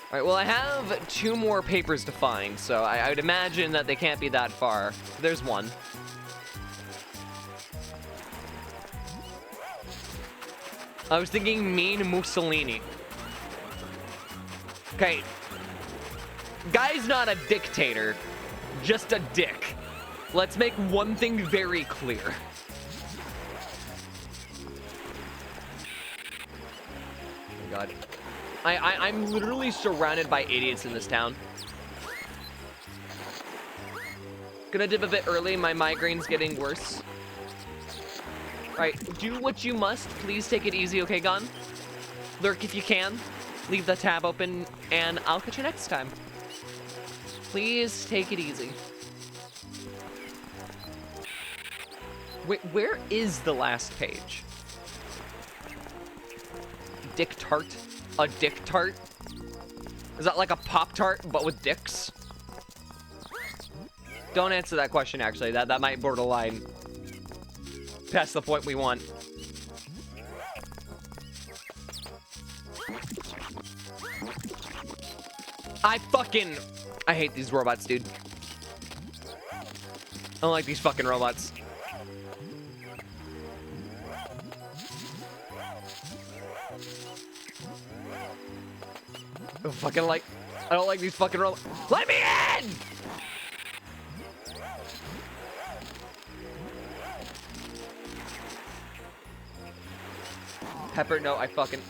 Alright, well, I have 2 more papers to find, so I would imagine that they can't be that far. There's one. I was thinking mean Mussolini. Okay. Guy's not a dictator, just a dick. Let's make one thing very clear. Oh my god. I'm literally surrounded by idiots in this town. Gonna dip a bit early, my migraine's getting worse. Alright, do what you must. Please take it easy, okay, Gon? Lurk if you can. Leave the tab open, and I'll catch you next time. Please take it easy. Wait, where is the last page? Dick Tart? A Dick Tart? Is that like a Pop-Tart, but with dicks? Don't answer that question, actually. That might borderline past the point we want. I hate these robots, dude. I don't like these fucking robots. I don't like these fucking robots. Let me in! Pepper, no, I fucking...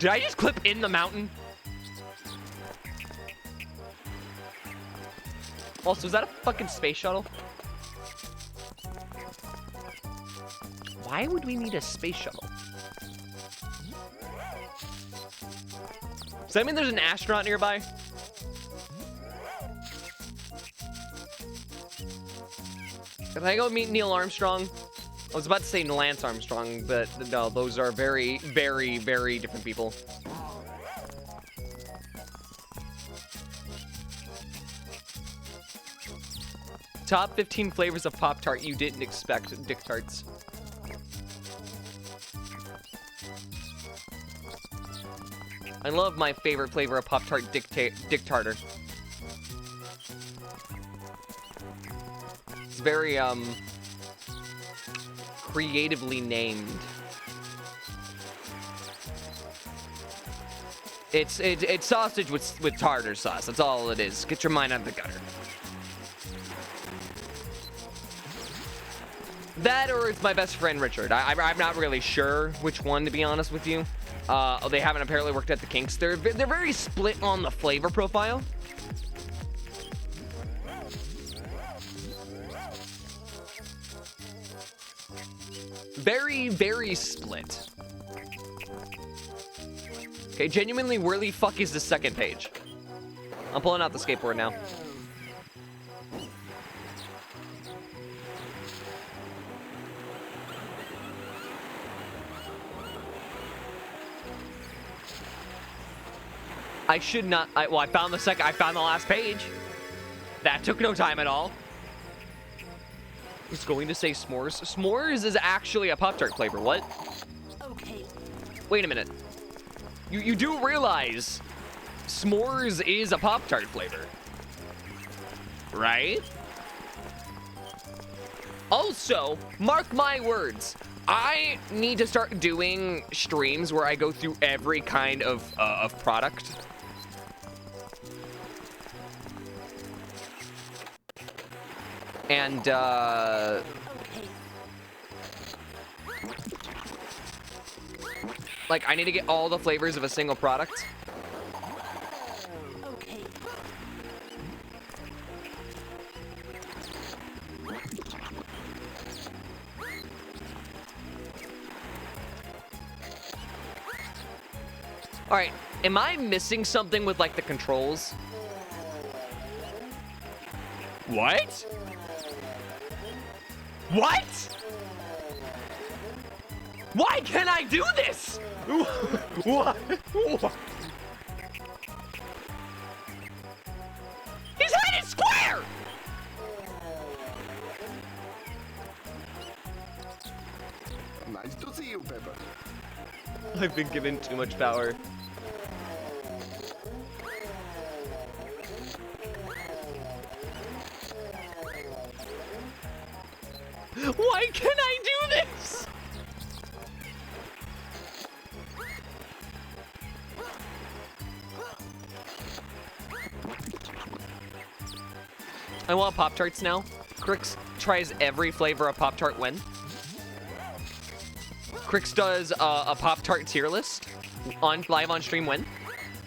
Did I just clip in the mountain? Also, is that a fucking space shuttle? Why would we need a space shuttle? Does that mean there's an astronaut nearby? Can I go meet Neil Armstrong? I was about to say Lance Armstrong, but no, those are very, very, very different people. Top 15 flavors of Pop-Tart you didn't expect, Dick Tarts. I love my favorite flavor of Pop-Tart, Dick Tartar. It's very, creatively named. It's sausage with tartar sauce. That's all it is. Get your mind out of the gutter. That or it's my best friend Richard. I'm not really sure which one, to be honest with you. They haven't apparently worked at the Kinks. They're very split on the flavor profile. Very, very split. Okay, genuinely, where the fuck is the second page? I'm pulling out the skateboard now. I should not. Well, I found the last page. That took no time at all. It's going to say s'mores. S'mores is actually a Pop-Tart flavor. What? Okay. Wait a minute. You do realize s'mores is a Pop-Tart flavor, right? Also, mark my words. I need to start doing streams where I go through every kind of product. And, like, I need to get all the flavors of a single product. Okay. All right, am I missing something with, like, the controls? What? What? Why can't I do this? What? His head is square! Nice to see you, Pepper. I've been given too much power. Why can't I do this? I want Pop-Tarts now. Crix tries every flavor of Pop-Tart when. Crix does a Pop-Tart tier list live on stream when.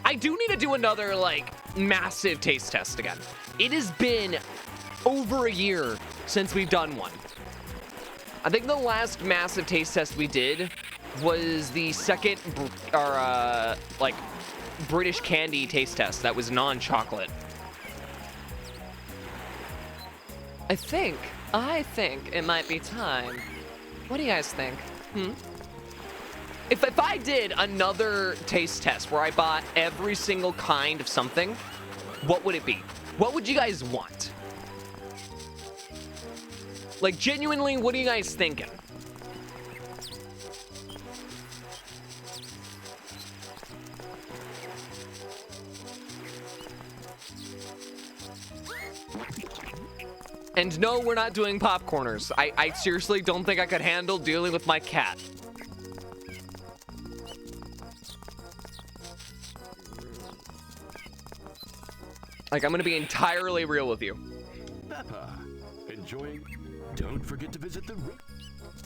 I do need to do another, like, massive taste test again. It has been over a year since we've done one. I think the last massive taste test we did was the second, like, British candy taste test that was non-chocolate. I think it might be time. What do you guys think? If I did another taste test where I bought every single kind of something, what would it be? What would you guys want? Like, genuinely, what are you guys thinking? And no, we're not doing popcorners. I seriously don't think I could handle dealing with my cat. Like, I'm gonna be entirely real with you. Peppa, enjoying? Don't forget to visit the...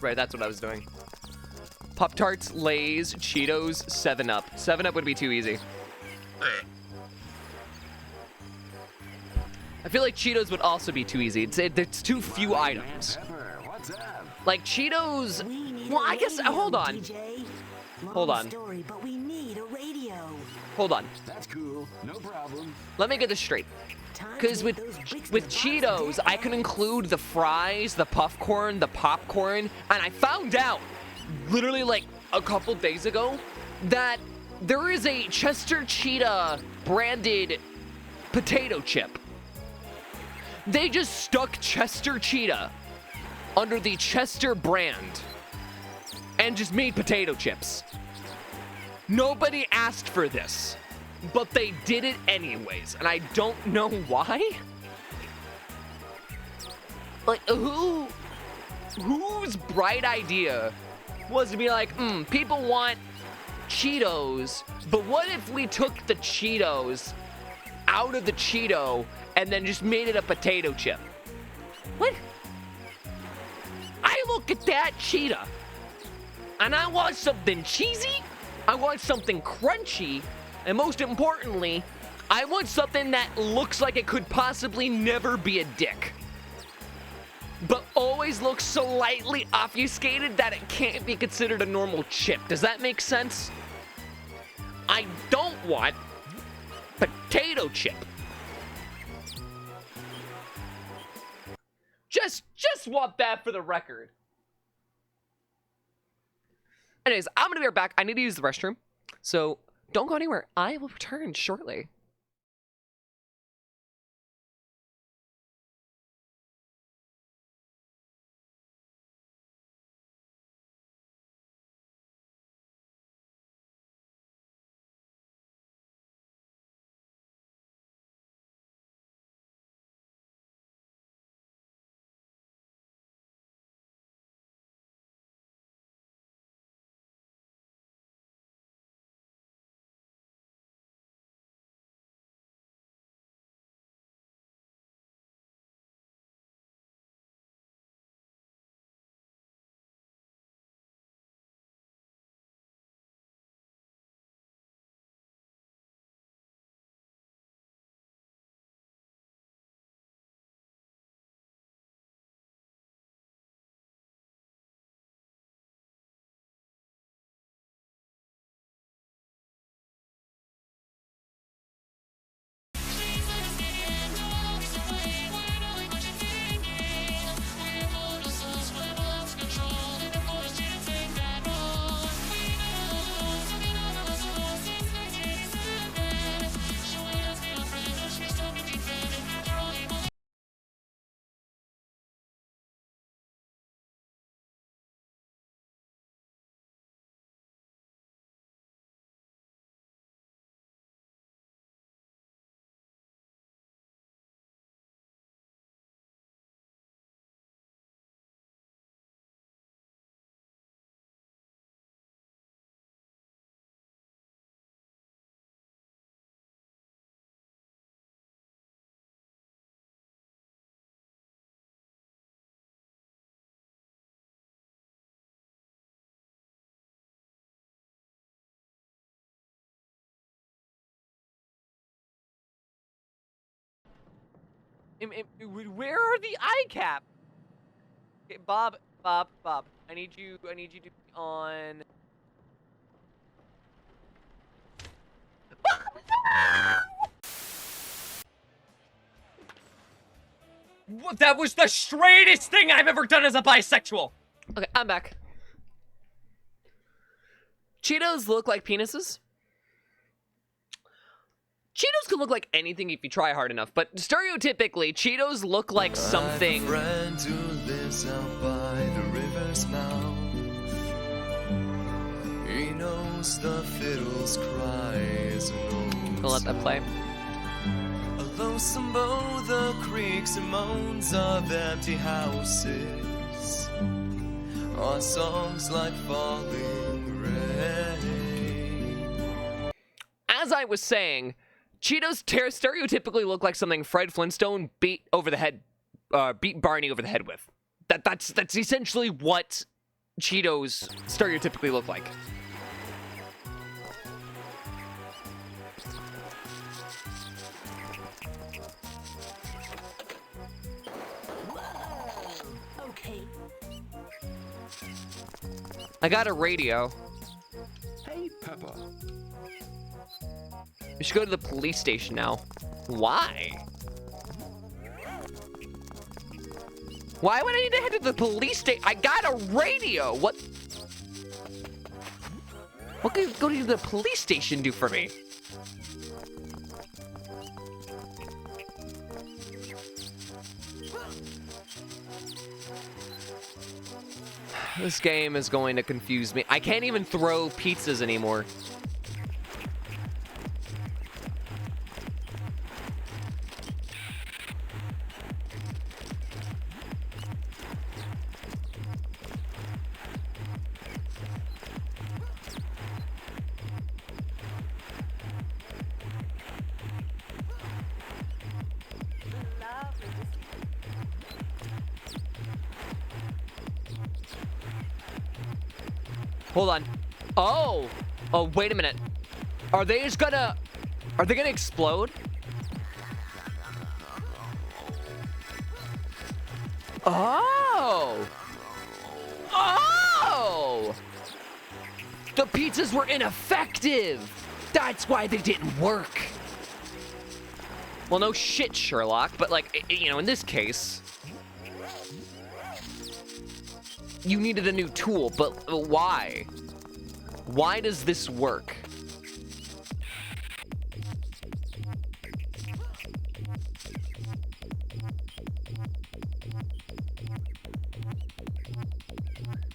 Right, that's what I was doing. Pop-Tarts, Lay's, Cheetos, 7-Up. 7-Up would be too easy. I feel like Cheetos would also be too easy. It's too few items. Pepper, what's up? Like, Cheetos... We need Well, a I guess... radio, Hold on. DJ. Hold Long on. Story, but we need a radio. Hold on. That's cool. No problem. Let me get this straight. Time to Because make with those bricks with the box Cheetos, I can include the fries, the puffcorn, the popcorn, and I found out, literally like a couple days ago, that there is a Chester Cheetah branded potato chip. They just stuck Chester Cheetah under the Chester brand and just made potato chips. Nobody asked for this, but they did it anyways, and I don't know why. Like, whose bright idea was to be like, people want Cheetos, but what if we took the Cheetos out of the Cheeto and then just made it a potato chip? What? I look at that Cheetah, and I want something cheesy, I want something crunchy, and most importantly, I want something that looks like it could possibly never be a dick, but always looks slightly obfuscated that it can't be considered a normal chip. Does that make sense? I don't want potato chip. Just want that for the record. Anyways, I'm gonna be right back. I need to use the restroom, so don't go anywhere. I will return shortly. Where are the eye cap? Okay, Bob. I need you to be on. That was the straightest thing I've ever done as a bisexual. Okay, I'm back. Cheetos look like penises. Cheetos can look like anything if you try hard enough, but stereotypically, Cheetos look like something. I have a friend who lives out by the river's mouth. He knows the fiddle's cries and I'll let that play. a lonesome bow, the creaks and moans of empty houses are songs like falling rain. As I was saying, Cheetos stereotypically look like something Fred Flintstone beat Barney over the head with. That's essentially what Cheetos stereotypically look like. Okay. I got a radio. Hey, Peppa. We should go to the police station now. Why? Why would I need to head to the police station? I got a radio. What could go to the police station do for me? This game is going to confuse me. I can't even throw pizzas anymore. Hold on. Oh, wait a minute. Are they gonna explode? Oh! The pizzas were ineffective! That's why they didn't work! Well, no shit, Sherlock, but like, in this case, you needed a new tool, but why? Why does this work?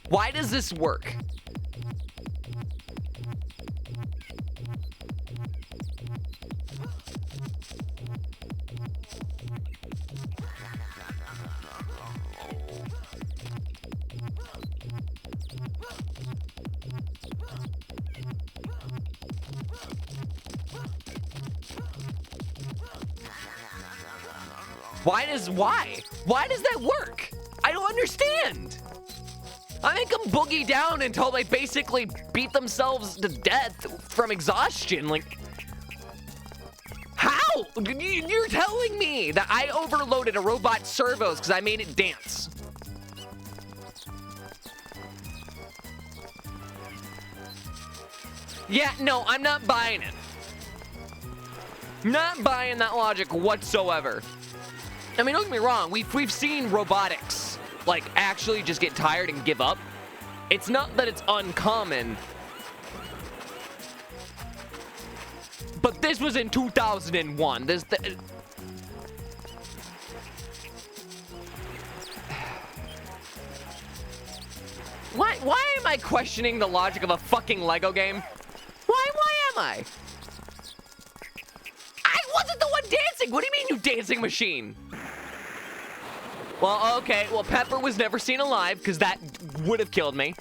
Why does this work? Why does that work? I don't understand. I make them boogie down until they basically beat themselves to death from exhaustion. Like, how? You're telling me that I overloaded a robot servos because I made it dance. Yeah, no, I'm not buying it. Not buying that logic whatsoever. I mean, don't get me wrong, we've seen robotics, like, actually just get tired and give up. It's not that it's uncommon. But this was in 2001. Why am I questioning the logic of a fucking Lego game? Why am I? I wasn't the one dancing! What do you mean, you dancing machine? Well, okay, well, Pepper was never seen alive, because that would have killed me.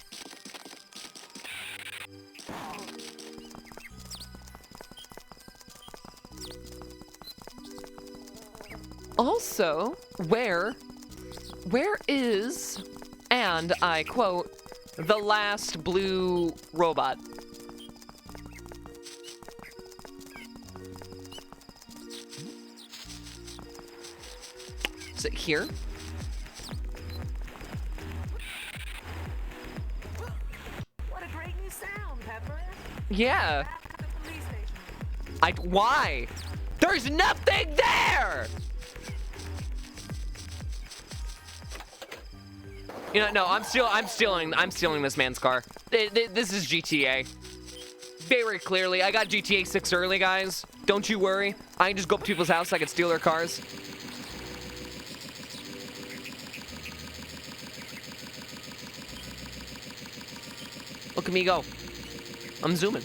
Also, where is, and I quote, the last blue robot? exit here. What a great new sound, Pepper. Yeah. Back at the police station. Why? There's nothing there! You know, no, I'm stealing this man's car. This is GTA. Very clearly, I got GTA 6 early, guys. Don't you worry. I can just go up to people's house, I can steal their cars. Look at me go. I'm zooming.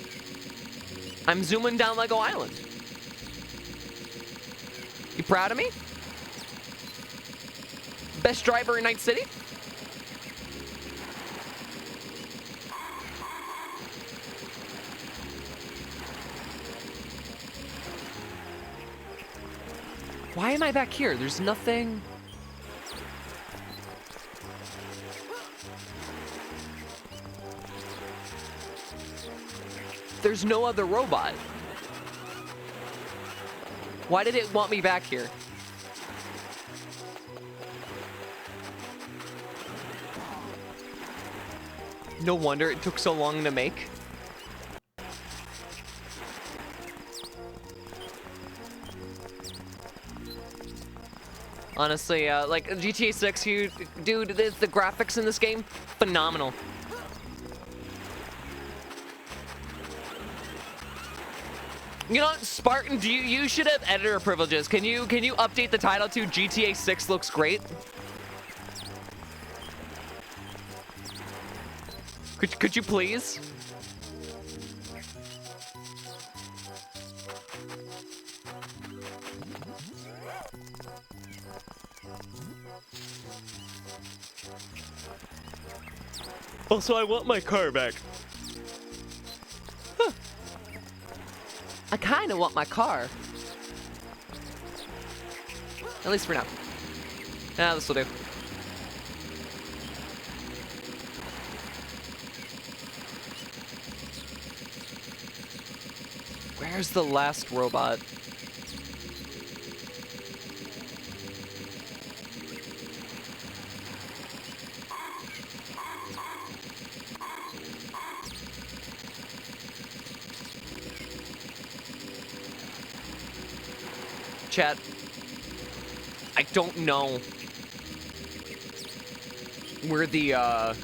I'm zooming down Lego Island. You proud of me? Best driver in Night City? Why am I back here? There's nothing. There's no other robot. Why did it want me back here? No wonder it took so long to make. Honestly, like GTA 6, dude, the graphics in this game, phenomenal. You know what, Spartan, you should have editor privileges. Can you update the title to GTA 6 looks great? Could you please? Also, I want my car back. Huh. I kind of want my car. At least for now. Yeah, this will do. Where's the last robot? Chat, I don't know where the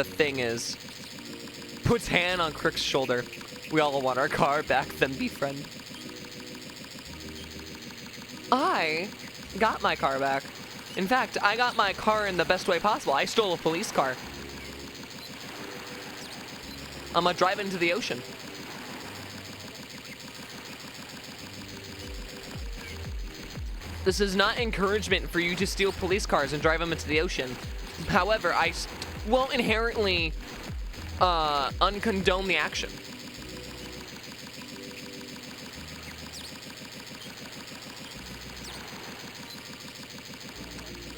thing is. Puts hand on Crick's shoulder. We all want our car back, then befriend. I got my car back. In fact, I got my car in the best way possible. I stole a police car. I'm gonna drive into the ocean. This is not encouragement for you to steal police cars and drive them into the ocean. However, I won't inherently uncondone the action.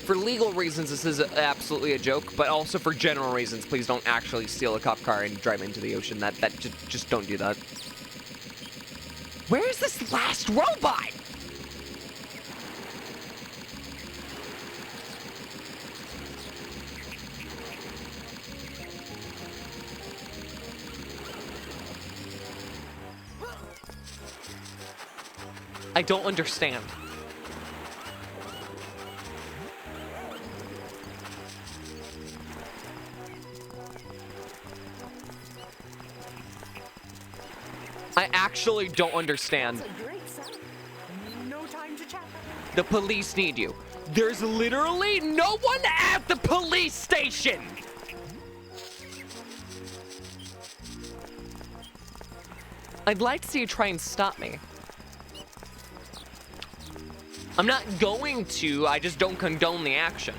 For legal reasons, this is absolutely a joke, but also for general reasons, please don't actually steal a cop car and drive into the ocean. That just don't do that. Where's this last robot? I don't understand. I actually don't understand. That's a great sound. No time to chat. The police need you. There's literally no one at the police station! I'd like to see you try and stop me. I'm not going to, I just don't condone the action.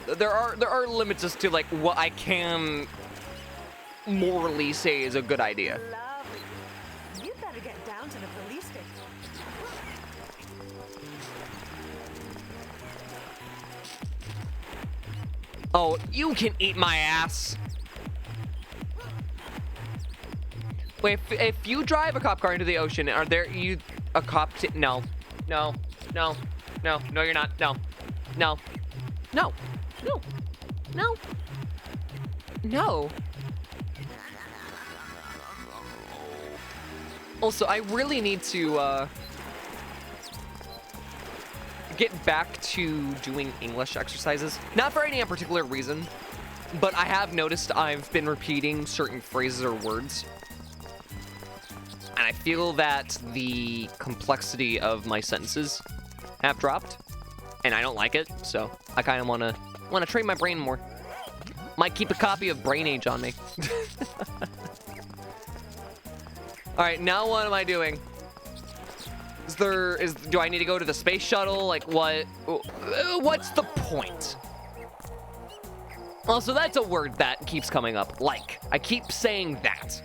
There are limits as to like what I can morally say is a good idea. Lovely. You better get down to the police station. Oh, you can eat my ass. Wait, if you drive a cop car into the ocean, are there a cop? No, no, no, no, no. You're not. No, no, no, no, no, no. Also, I really need to get back to doing English exercises. Not for any particular reason, but I have noticed I've been repeating certain phrases or words. And I feel that the complexity of my sentences have dropped. And I don't like it, so I kind of want to train my brain more. Might keep a copy of Brain Age on me. Alright, now what am I doing? Do I need to go to the space shuttle? Like, what's the point? Also, that's a word that keeps coming up. Like. I keep saying that.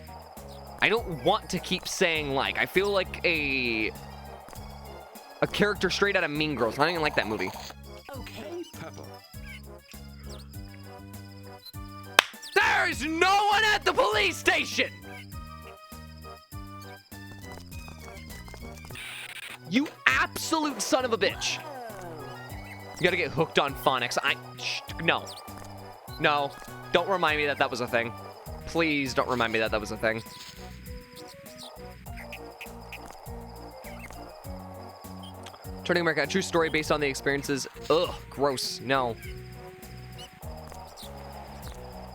I don't want to keep saying like. I feel like a character straight out of Mean Girls. I don't even like that movie. Okay. Pepper. There's no one at the police station! You absolute son of a bitch. You gotta get hooked on phonics. No. No. Don't remind me that was a thing. Please don't remind me that was a thing. Turning America, a true story based on the experiences. Ugh, gross. No.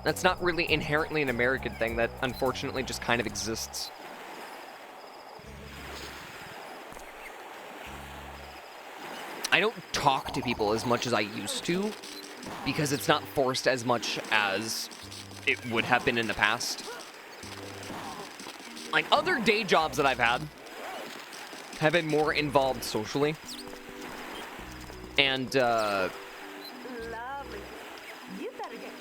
That's not really inherently an American thing. That unfortunately just kind of exists. I don't talk to people as much as I used to because it's not forced as much as it would have been in the past. Like, other day jobs that I've had have been more involved socially. And, Lovely. You better get...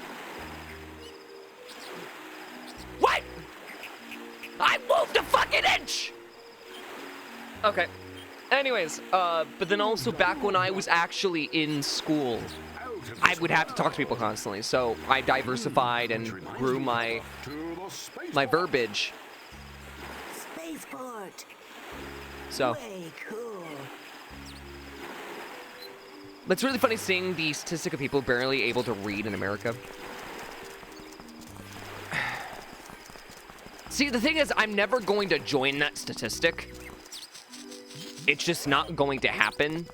What? I moved a fucking inch! Okay. Anyways, but then also back when I was actually in school, I would have to talk to people constantly. So I diversified and grew my verbiage. Spaceport. So. Way cool. But it's really funny seeing the statistic of people barely able to read in America. See, the thing is, I'm never going to join that statistic. It's just not going to happen.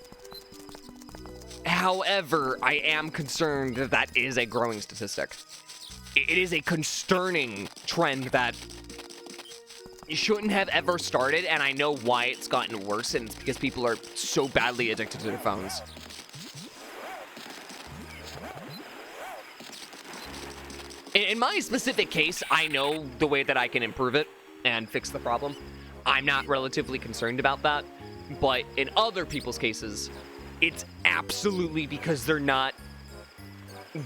However, I am concerned that that is a growing statistic. It is a concerning trend that shouldn't have ever started, and I know why it's gotten worse, and it's because people are so badly addicted to their phones. In my specific case, I know the way that I can improve it and fix the problem. I'm not relatively concerned about that. But in other people's cases, it's absolutely because they're not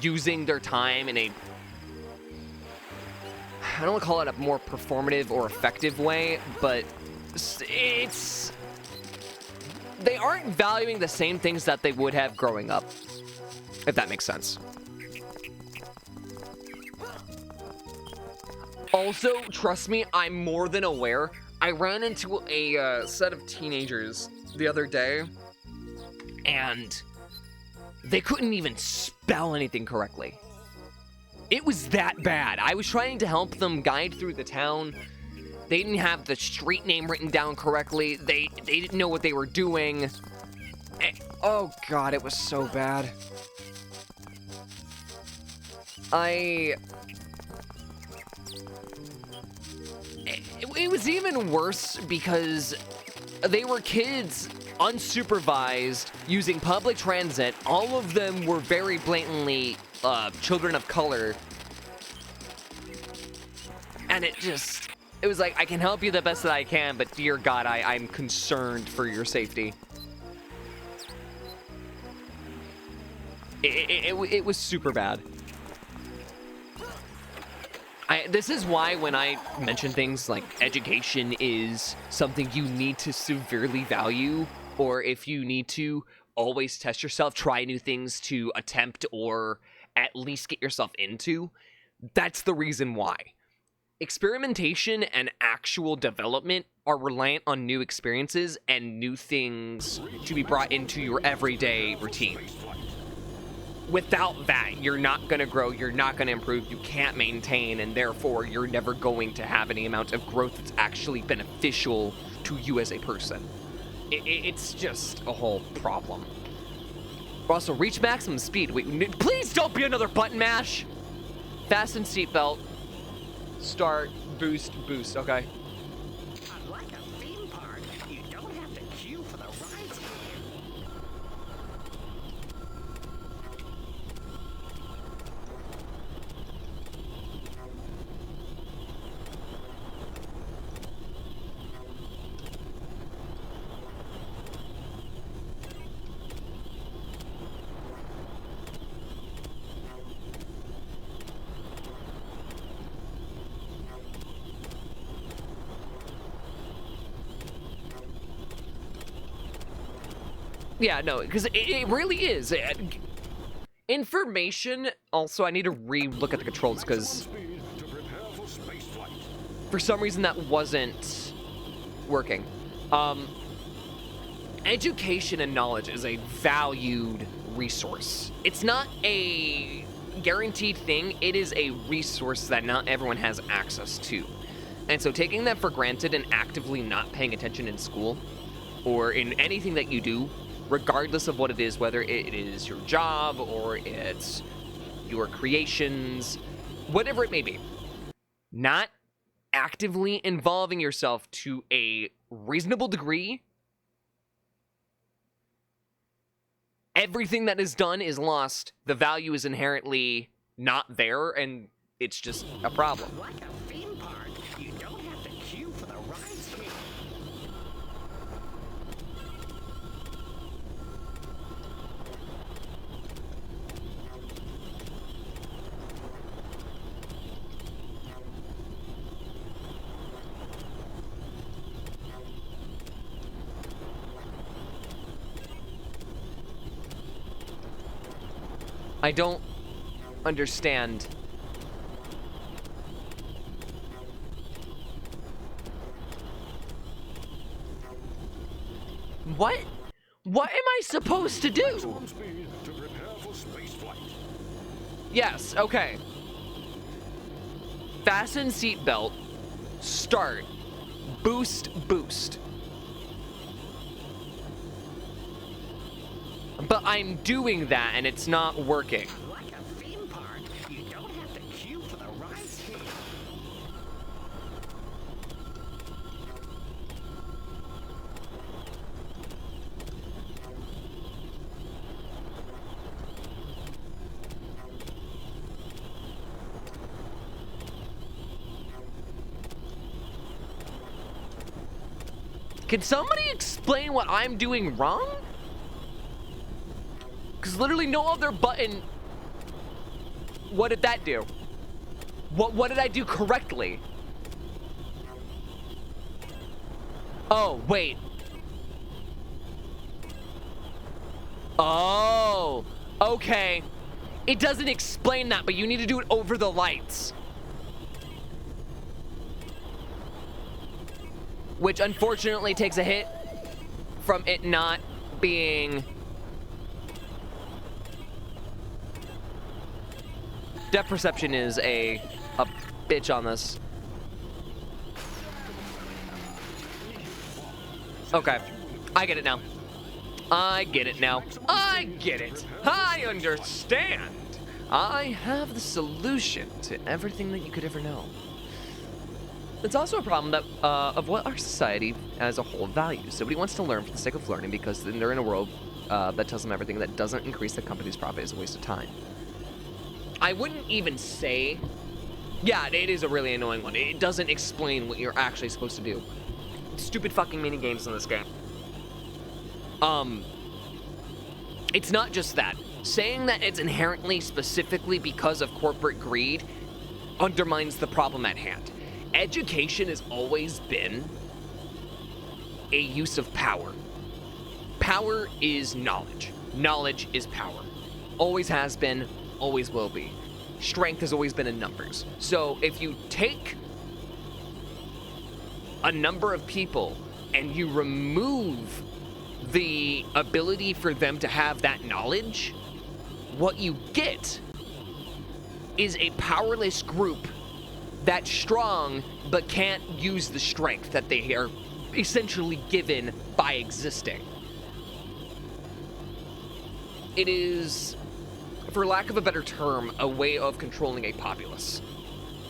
using their time in a... I don't want to call it a more performative or effective way, but it's... They aren't valuing the same things that they would have growing up, if that makes sense. Also, trust me, I'm more than aware. I ran into a set of teenagers the other day, and they couldn't even spell anything correctly. It was that bad. I was trying to help them guide through the town. They didn't have the street name written down correctly. They didn't know what they were doing. Oh God, it was so bad. It was even worse because they were kids, unsupervised, using public transit. All of them were very blatantly children of color. And it was like, I can help you the best that I can, but dear God, I'm concerned for your safety. It was super bad. This is why when I mention things like education is something you need to severely value, or if you need to always test yourself, try new things to attempt or at least get yourself into, that's the reason why. experimentation and actual development are reliant on new experiences and new things to be brought into your everyday routine. Without that, you're not going to grow, you're not going to improve, you can't maintain, and therefore you're never going to have any amount of growth that's actually beneficial to you as a person. It's just a whole problem. Also, reach maximum speed. Wait, please don't be another button mash! Fasten seatbelt. Start, boost, boost, okay. Unlike a theme park, you don't have to queue for the rides here. Yeah, no, because it really is. Information, also, I need to re-look at the controls, because for some reason that wasn't working. Education and knowledge is a valued resource. It's not a guaranteed thing, it is a resource that not everyone has access to. And so taking that for granted and actively not paying attention in school, or in anything that you do, regardless of what it is, whether it is your job or it's your creations, whatever it may be, not actively involving yourself to a reasonable degree, everything that is done is lost. The value is inherently not there, and it's just a problem. Like a theme park, you don't have to queue for the rides here. I don't understand. What? What am I supposed to do? Yes, okay. Fasten seatbelt. Start. Boost, boost. But I'm doing that and it's not working. Like a theme park, you don't have to queue for the rides here. Can somebody explain what I'm doing wrong? Because literally no other button... What did that do? What did I do correctly? Oh, wait. Oh, okay. It doesn't explain that, but you need to do it over the lights. Which unfortunately takes a hit from it not being... Depth perception is a bitch on this. Okay, I get it now. I get it now. I get it. I understand. I have the solution to everything that you could ever know. It's also a problem that of what our society as a whole values. Somebody wants to learn for the sake of learning because then they're in a world that tells them everything that doesn't increase the company's profit is a waste of time. I wouldn't even say... Yeah, it is a really annoying one. It doesn't explain what you're actually supposed to do. Stupid fucking mini games in this game. It's not just that. Saying that it's inherently specifically because of corporate greed undermines the problem at hand. Education has always been a use of power. Power is knowledge. Knowledge is power. Always has been, always will be. Strength has always been in numbers. So if you take a number of people and you remove the ability for them to have that knowledge, what you get is a powerless group that's strong but can't use the strength that they are essentially given by existing. It is, for lack of a better term, a way of controlling a populace.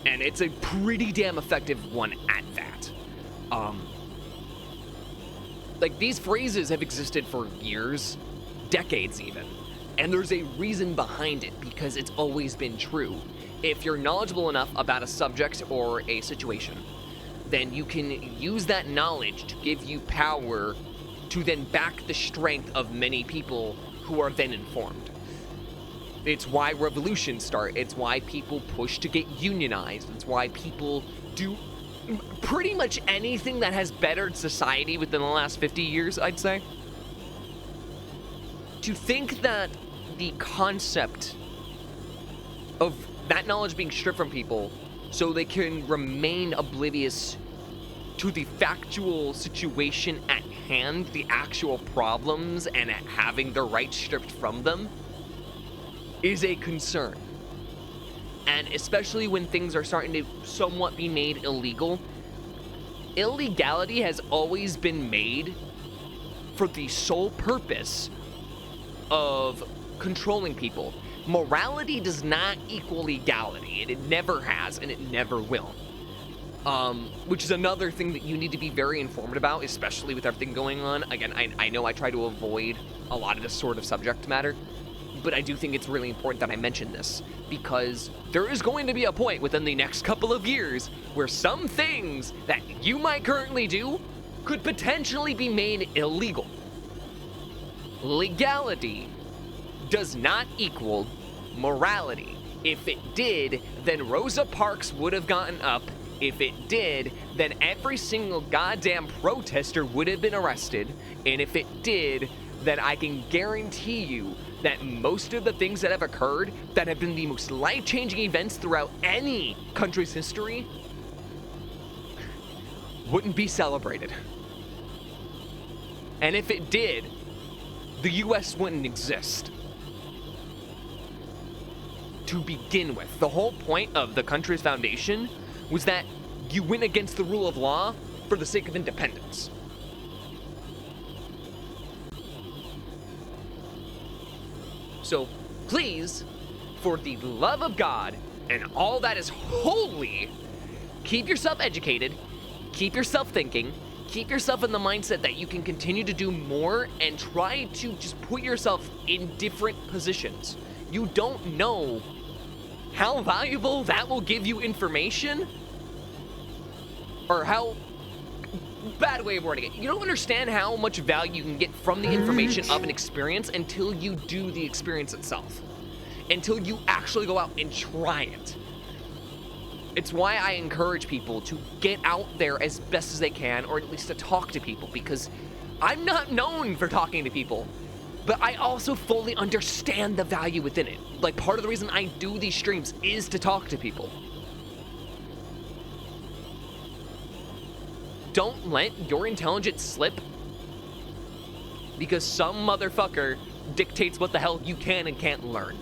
And it's a pretty damn effective one at that. Like, these phrases have existed for years, decades even. And there's a reason behind it, because it's always been true. If you're knowledgeable enough about a subject or a situation, then you can use that knowledge to give you power to then back the strength of many people who are then informed. It's why revolutions start. It's why people push to get unionized. It's why people do pretty much anything that has bettered society within the last 50 years, I'd say. To think that the concept of that knowledge being stripped from people so they can remain oblivious to the factual situation at hand, the actual problems, and having their rights stripped from them, is a concern. And especially when things are starting to somewhat be made illegal, illegality has always been made for the sole purpose of controlling people. Morality does not equal legality, and it never has, and it never will. Which is another thing that you need to be very informed about, especially with everything going on. Again, I know I try to avoid a lot of this sort of subject matter, but I do think it's really important that I mention this, because there is going to be a point within the next couple of years where some things that you might currently do could potentially be made illegal. Legality does not equal morality. If it did, then Rosa Parks would have gotten up. If it did, then every single goddamn protester would have been arrested. And if it did, then I can guarantee you that most of the things that have occurred that have been the most life-changing events throughout any country's history wouldn't be celebrated. And if it did, the US wouldn't exist. To begin with, the whole point of the country's foundation was that you went against the rule of law for the sake of independence. So please, for the love of God and all that is holy, keep yourself educated, keep yourself thinking, keep yourself in the mindset that you can continue to do more, and try to just put yourself in different positions. You don't know how valuable that will give you information, or how bad way of wording it. You don't understand how much value you can get from the information of an experience until you do the experience itself. Until you actually go out and try it. It's why I encourage people to get out there as best as they can, or at least to talk to people, because I'm not known for talking to people, but I also fully understand the value within it. Like, part of the reason I do these streams is to talk to people. Don't let your intelligence slip because some motherfucker dictates what the hell you can and can't learn.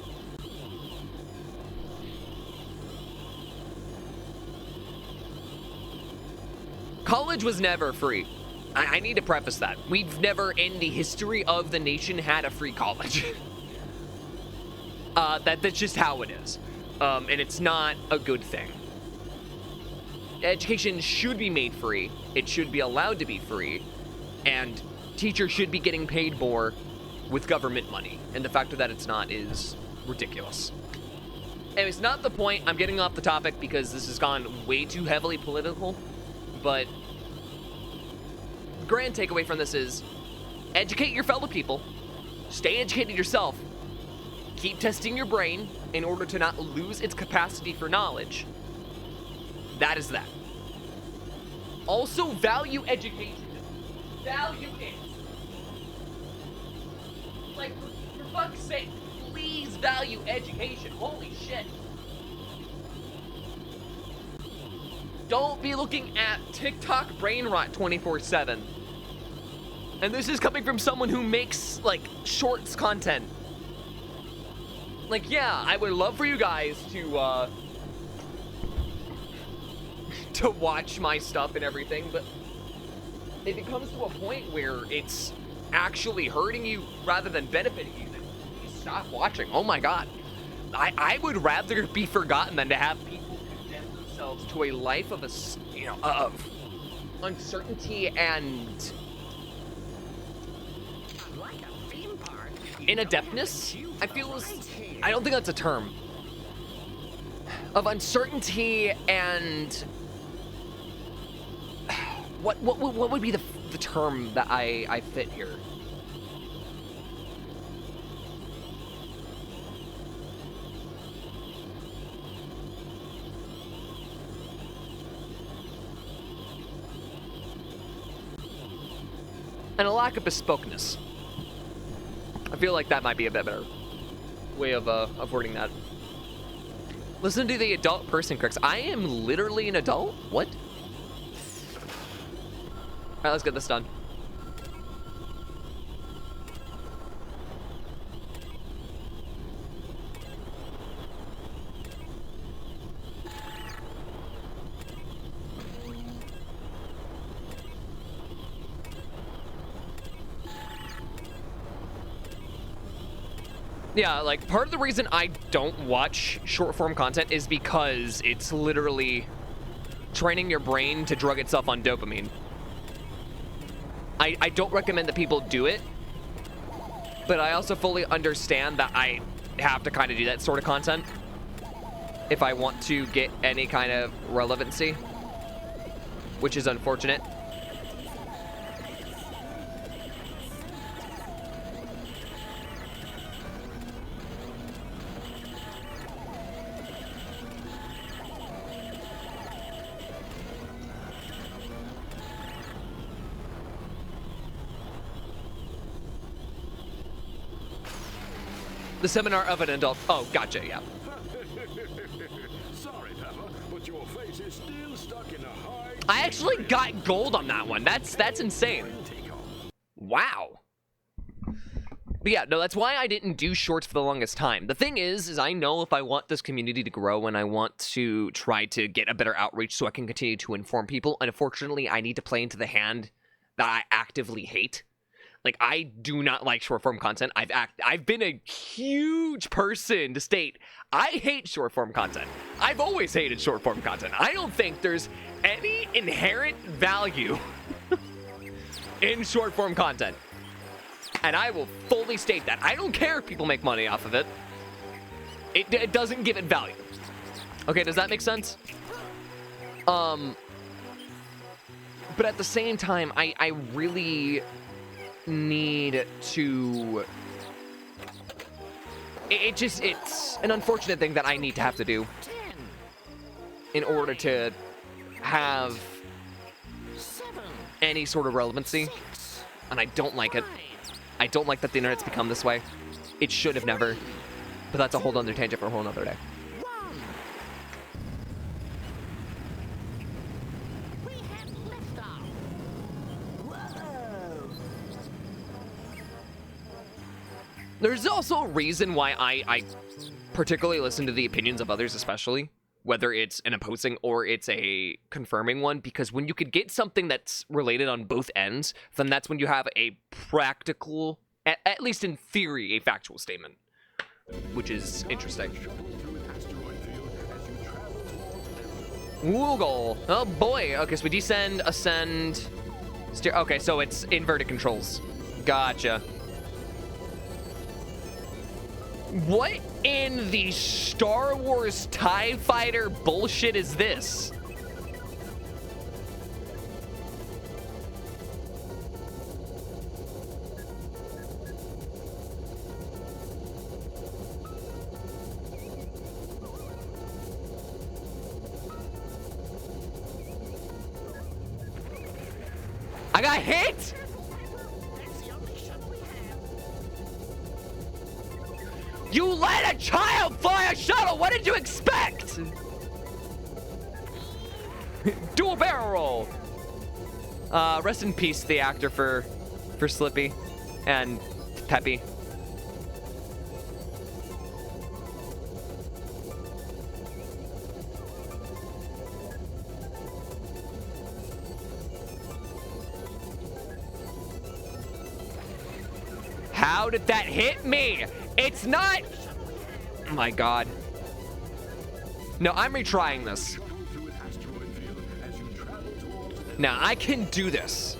College was never free. I need to preface that. We've never in the history of the nation had a free college. That's just how it is. And it's not a good thing. Education should be made free. It should be allowed to be free. And teachers should be getting paid more with government money. And the fact that it's not is ridiculous. Anyways, not the point. I'm getting off the topic because this has gone way too heavily political. But the grand takeaway from this is educate your fellow people. Stay educated yourself. Keep testing your brain in order to not lose its capacity for knowledge. That is that. Also, value education. Value it. Like, for fuck's sake, please value education. Holy shit. don't be looking at TikTok brain rot 24/7. And this is coming from someone who makes, like, shorts content. Like, yeah, I would love for you guys to watch my stuff and everything, but if it comes to a point where it's actually hurting you rather than benefiting you, then please stop watching. Oh my god. I would rather be forgotten than to have people condemn themselves to a life of of uncertainty and inadeptness. I don't think that's a term. Of uncertainty and what would be the term that I fit here? And a lack of bespokeness. I feel like that might be a bit better way of wording that. Listen to the adult person, Crix. I am literally an adult? What? Alright, let's get this done. Yeah, like, part of the reason I don't watch short-form content is because it's literally training your brain to drug itself on dopamine. I don't recommend that people do it, but I also fully understand that I have to kind of do that sort of content if I want to get any kind of relevancy, which is unfortunate. The seminar of an adult. Oh, gotcha, yeah. Sorry, Pepper, but your face is still stuck in a high... I actually got gold on that one. That's insane. Wow. But yeah, no, that's why I didn't do shorts for the longest time. The thing is I know if I want this community to grow and I want to try to get a better outreach so I can continue to inform people, and unfortunately, I need to play into the hand that I actively hate. Like, I do not like short-form content. I've been a huge person to state I hate short-form content. I've always hated short-form content. I don't think there's any inherent value in short-form content. And I will fully state that. I don't care if people make money off of it. It doesn't give it value. Okay, does that make sense? But at the same time, I really need to... It's an unfortunate thing that I need to have to do in order to have any sort of relevancy. And I don't like it. I don't like that the internet's become this way. It should have never. But that's a whole other tangent for a whole other day. There's also a reason why I particularly listen to the opinions of others, especially, whether it's an opposing or it's a confirming one, because when you could get something that's related on both ends, then that's when you have a practical, at least in theory, a factual statement, which is interesting. Woogle. Oh boy. Okay, so we descend, ascend, steer. Okay, so it's inverted controls. Gotcha. What in the Star Wars TIE Fighter bullshit is this? I got hit! You let a child fly a shuttle! What did you expect? barrel roll. Rest in peace, the actor for Slippy and Peppy. How did that hit me? It's not. Oh my God. No, I'm retrying this. Now I can do this.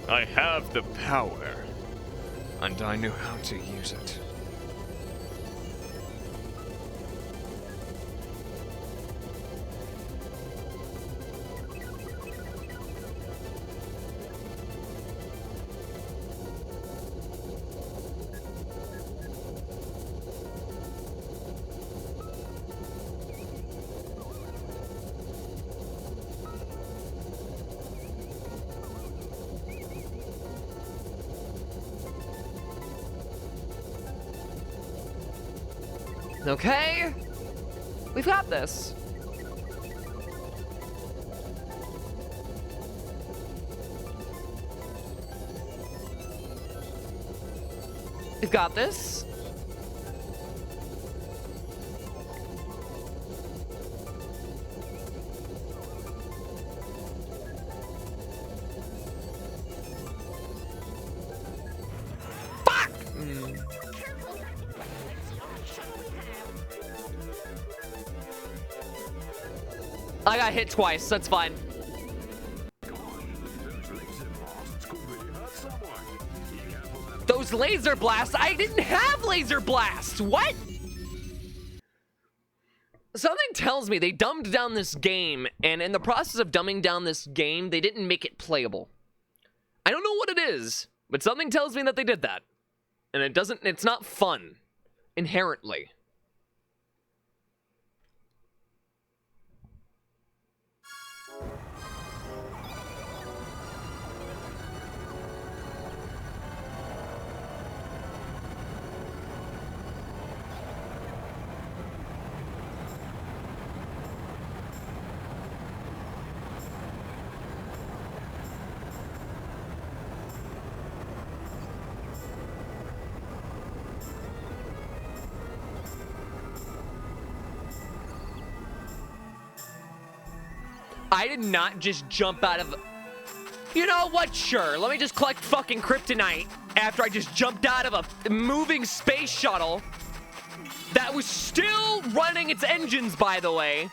I have the power, and I know how to use it. Okay, we've got this. We've got this. Fuck! I got hit twice, that's fine. Those laser blasts, I didn't have laser blasts, what? Something tells me they dumbed down this game, and in the process of dumbing down this game, they didn't make it playable. I don't know what it is, but something tells me that they did that. And it's not fun, inherently. I did not just jump out of... You know what? Sure. Let me just collect fucking kryptonite after I just jumped out of a moving space shuttle that was still running its engines, by the way.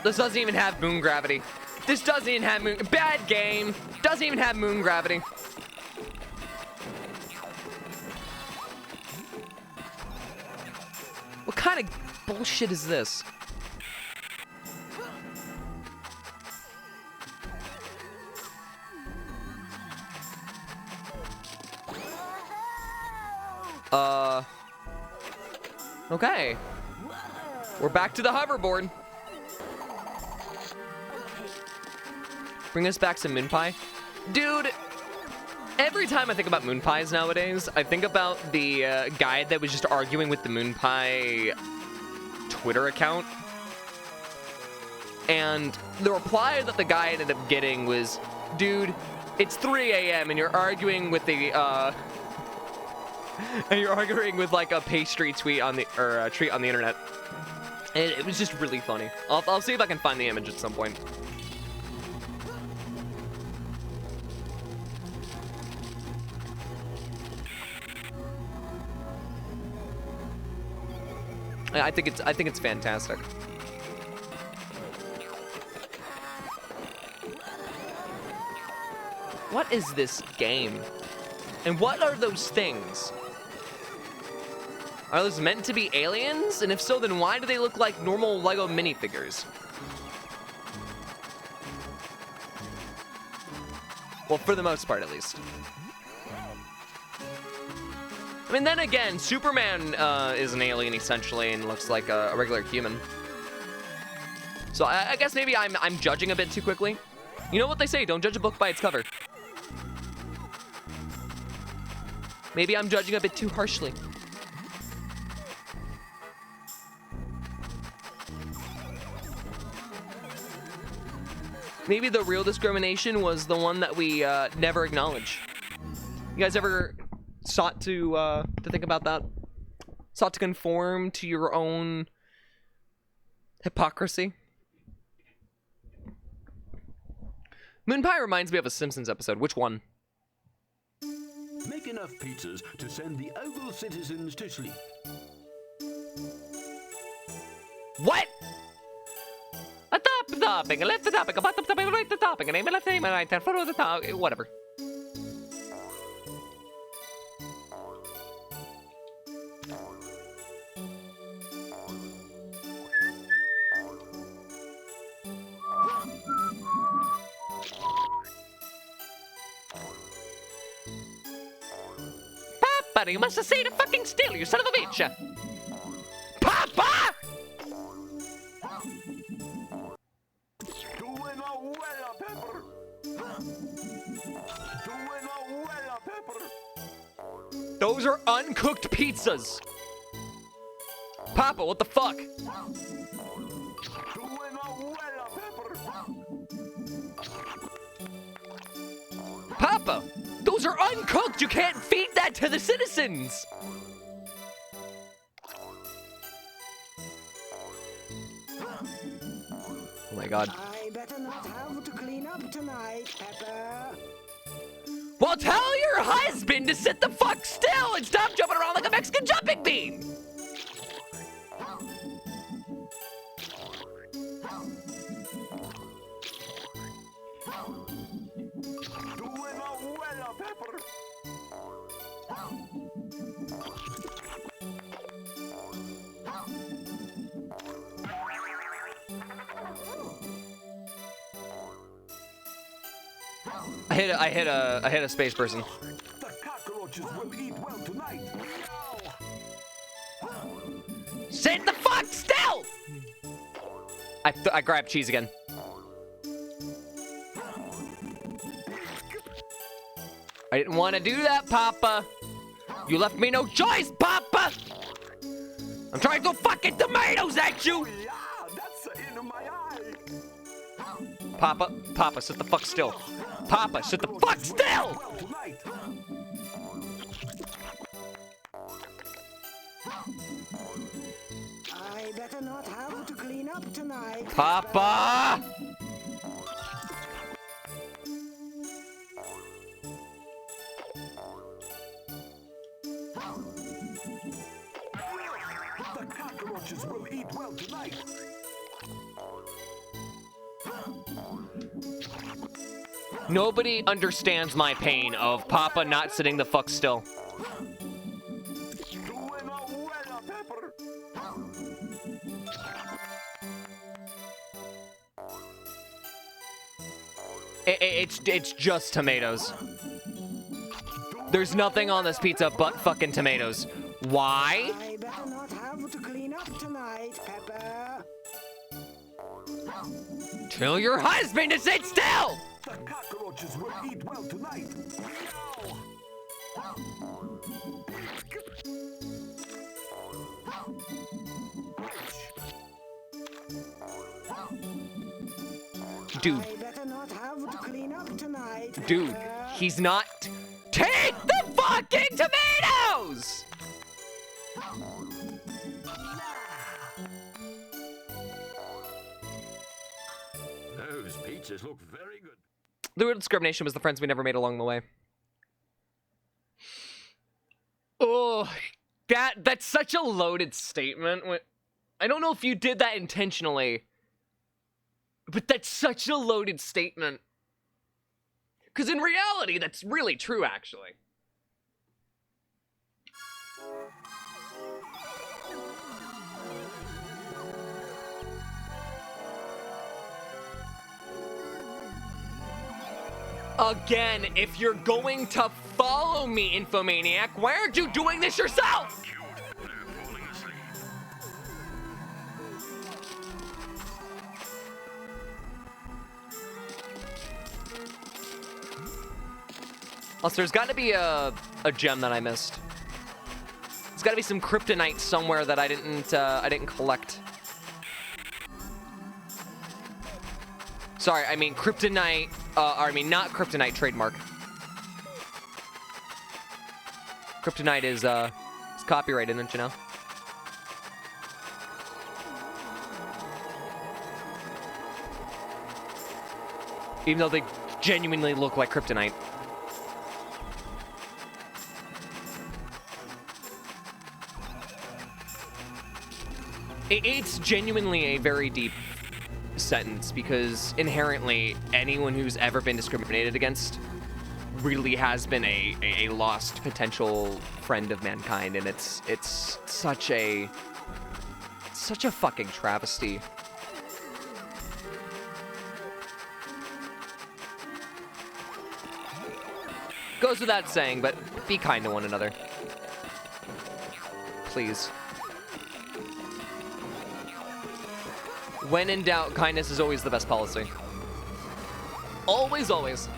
This doesn't even have moon gravity. This doesn't even have moon... Bad game. Doesn't even have moon gravity. What kind of bullshit is this? Okay. We're back to the hoverboard. Bring us back some moon pie. Dude, every time I think about moon pies nowadays, I think about the guy that was just arguing with the moon pie Twitter account. And the reply that the guy ended up getting was, dude, it's 3 a.m. and you're arguing with the, and you're arguing with like a pastry tweet on the, or a tweet on the internet. And it was just really funny. I'll see if I can find the image at some point. I think it's fantastic. What is this game? And what are those things? Are those meant to be aliens? And if so, then why do they look like normal Lego minifigures? Well, for the most part, at least. I mean, then again, Superman is an alien, essentially, and looks like a regular human. So I guess maybe I'm judging a bit too quickly. You know what they say, don't judge a book by its cover. Maybe I'm judging a bit too harshly. Maybe the real discrimination was the one that we never acknowledge. You guys ever sought to think about that? Sought to conform to your own hypocrisy? Moon Pie reminds me of a Simpsons episode. Which one? Make enough pizzas to send the Oval citizens to sleep. What? A top topping, a left topping, a bottom topping, a right topping, a name, a left name, a right hand, follow the top, whatever. Papa, you must have stayed fucking still, you son of a bitch! Papa! Those are uncooked pizzas! Papa, what the fuck? Papa, those are uncooked! You can't feed that to the citizens! Oh my god. I better not have to clean up tonight, Pepper. Well, tell your husband to sit the fuck still and stop jumping around like a Mexican jumping bean! I hit a space person. The cockroaches will eat well tonight. Sit the fuck still! I grabbed cheese again. I didn't want to do that, Papa. You left me no choice, Papa. I'm trying to throw fucking tomatoes at you. Papa, sit the fuck still. Papa, sit the fuck still! I better not have to clean up tonight, Papa! The cockroaches will eat well tonight. Nobody understands my pain of Papa not sitting the fuck still. It's just tomatoes. There's nothing on this pizza but fucking tomatoes. Why? I better not have to clean up tonight, Pepper. Tell your husband to sit still! The cockroaches will eat well tonight. Dude. I better not have to clean up tonight, Dude, Pepper. he's not. Take the fucking tomatoes! Those pizzas look very good. The real discrimination was the friends we never made along the way. Oh, that's such a loaded statement. I don't know if you did that intentionally, but that's such a loaded statement. Because in reality, that's really true, actually. Again, if you're going to follow me, Infomaniac, why aren't you doing this yourself? Also, there's got to be a gem that I missed. There's got to be some kryptonite somewhere that I didn't collect. Sorry, I mean kryptonite. I mean not kryptonite trademark. Kryptonite is it's copyrighted, don't you know? Even though they genuinely look like kryptonite. It's genuinely a very deep sentence because inherently anyone who's ever been discriminated against really has been a lost potential friend of mankind, and it's such a fucking travesty. Goes without saying, but be kind to one another. Please. When in doubt, kindness is always the best policy. Always, always.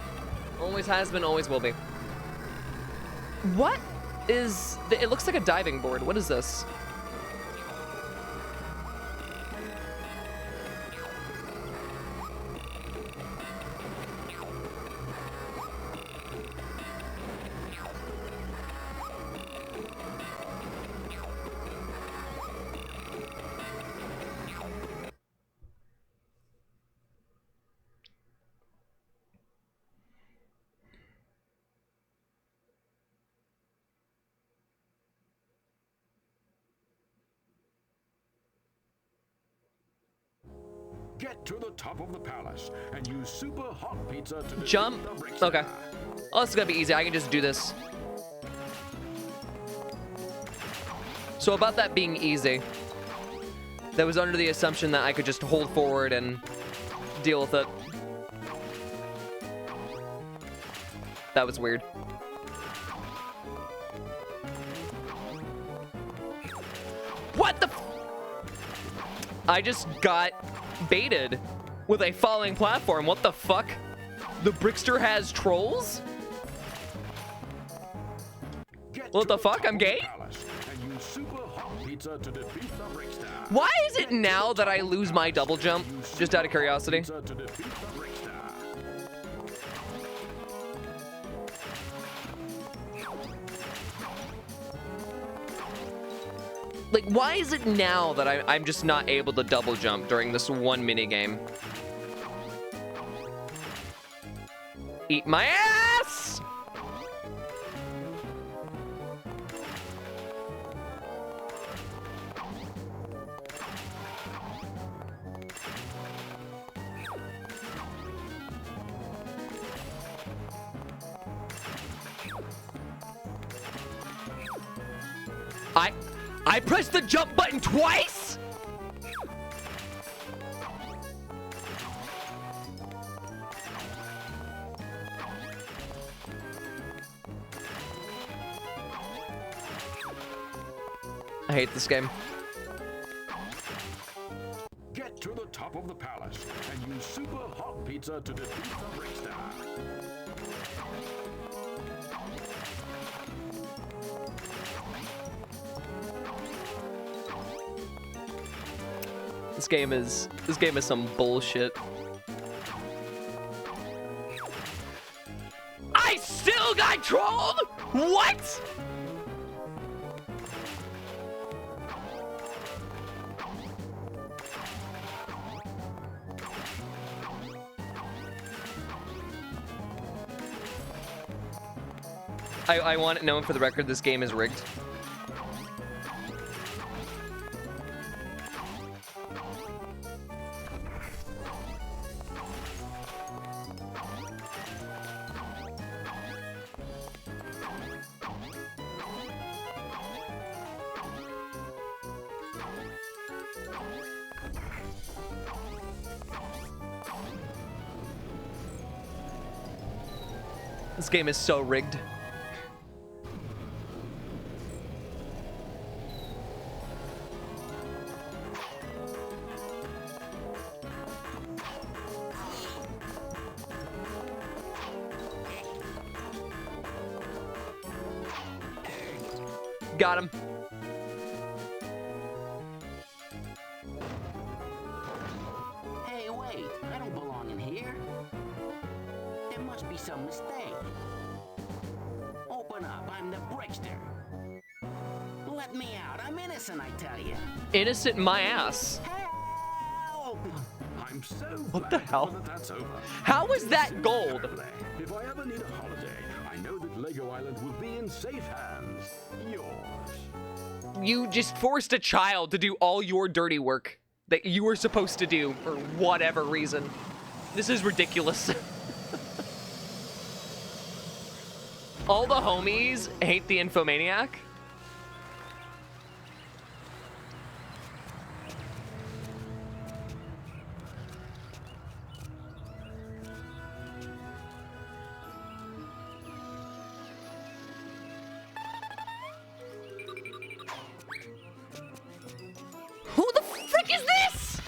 Always has been, always will be. What is... It looks like a diving board. What is this? Get to the top of the palace and use super hot pizza to jump. Okay. Oh, this is gonna be easy. I can just do this. So about that being easy, that was under the assumption that I could just hold forward and deal with it. That was weird. What the? I just got baited with a falling platform. What the fuck? The Brickster has trolls? What the fuck? I'm gay? Why is it now that I lose my double jump? Just out of curiosity. Like, why is it now that I'm just not able to double jump during this one minigame? Eat my ass! I pressed the jump button twice? I hate this game. Get to the top of the palace and use super hot pizza to defeat the Brickster. This game is some bullshit. I still got trolled? What? I want it known for the record, this game is rigged. This game is so rigged. Got him. Hey, wait, I don't belong in here. There must be some mistake. Open up, I'm the Brickster. Let me out, I'm innocent, I tell you. Innocent my ass. Help! I'm so What the hell? that that's over. How is that gold? If I ever need a holiday, I know that Lego Island will be in safe hands. Yours. You just forced a child to do all your dirty work that you were supposed to do for whatever reason. This is ridiculous. All the homies hate the Infomaniac. Who the frick is this?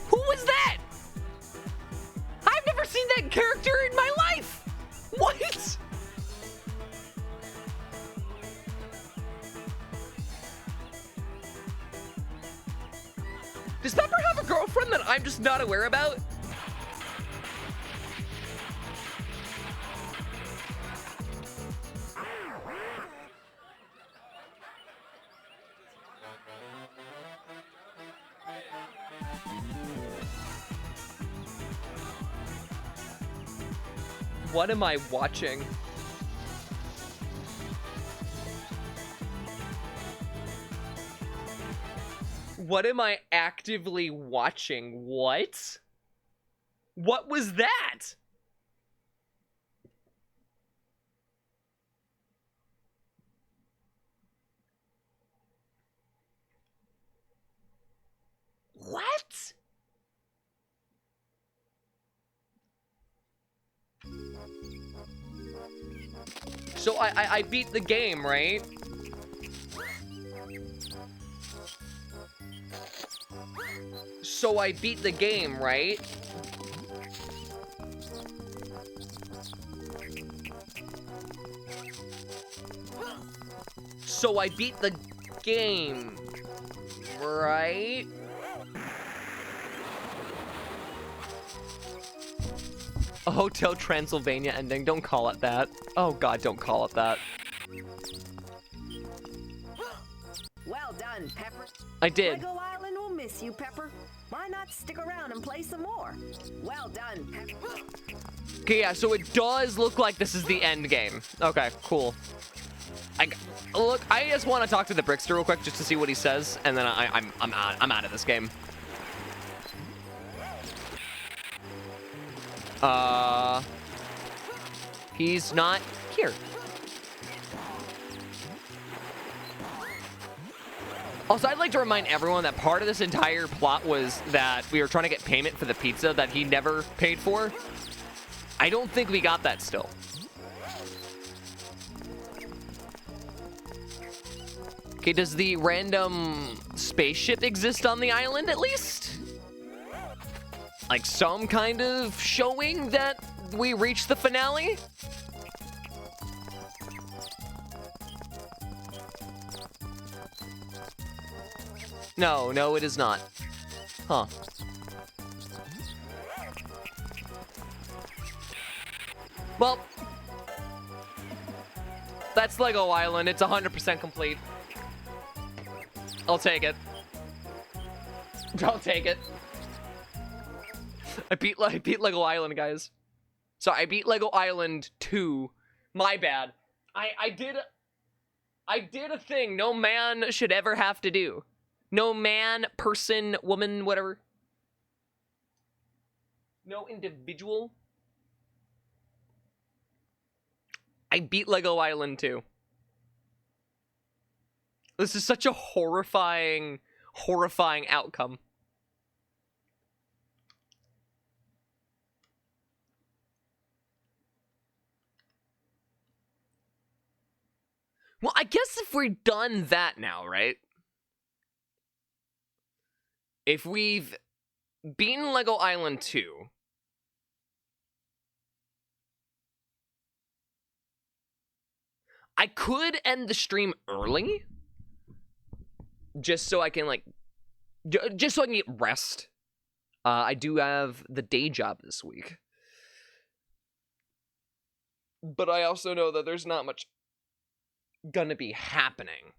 Who was that? I've never seen that character in my life. What? Does Pepper have a girlfriend that I'm just not aware about? What am I watching? What am I actively watching? What? What was that? What? So I beat the game, right? So I beat the game, right? So I beat the game, right? A Hotel Transylvania ending. Don't call it that. Oh god, don't call it that. Well done, Pepper. I did. Lego Island will miss you, Pepper. Why not stick around and play some more? Well done, Pepper. Okay, yeah, so it does look like this is the end game. Okay, cool. Look, I just want to talk to the Brickster real quick just to see what he says, and then I'm out of this game. He's not here. Also, I'd like to remind everyone that part of this entire plot was that we were trying to get payment for the pizza that he never paid for. I don't think we got that still. Okay, does the random spaceship exist on the island at least? Like some kind of showing that we reached the finale? No, it is not. Huh. Well, that's Lego Island. It's 100% complete. I'll take it. I'll take it. I beat Lego Island, guys. So I beat Lego Island 2. My bad. I did a thing no man should ever have to do. No man, person, woman, whatever. No individual. I beat Lego Island 2. This is such a horrifying outcome. Well, I guess if we're done that now, right? If we've beaten Lego Island 2, I could end the stream early, just so I can, like, just so I can get rest. I do have the day job this week. But I also know that there's not much gonna be happening.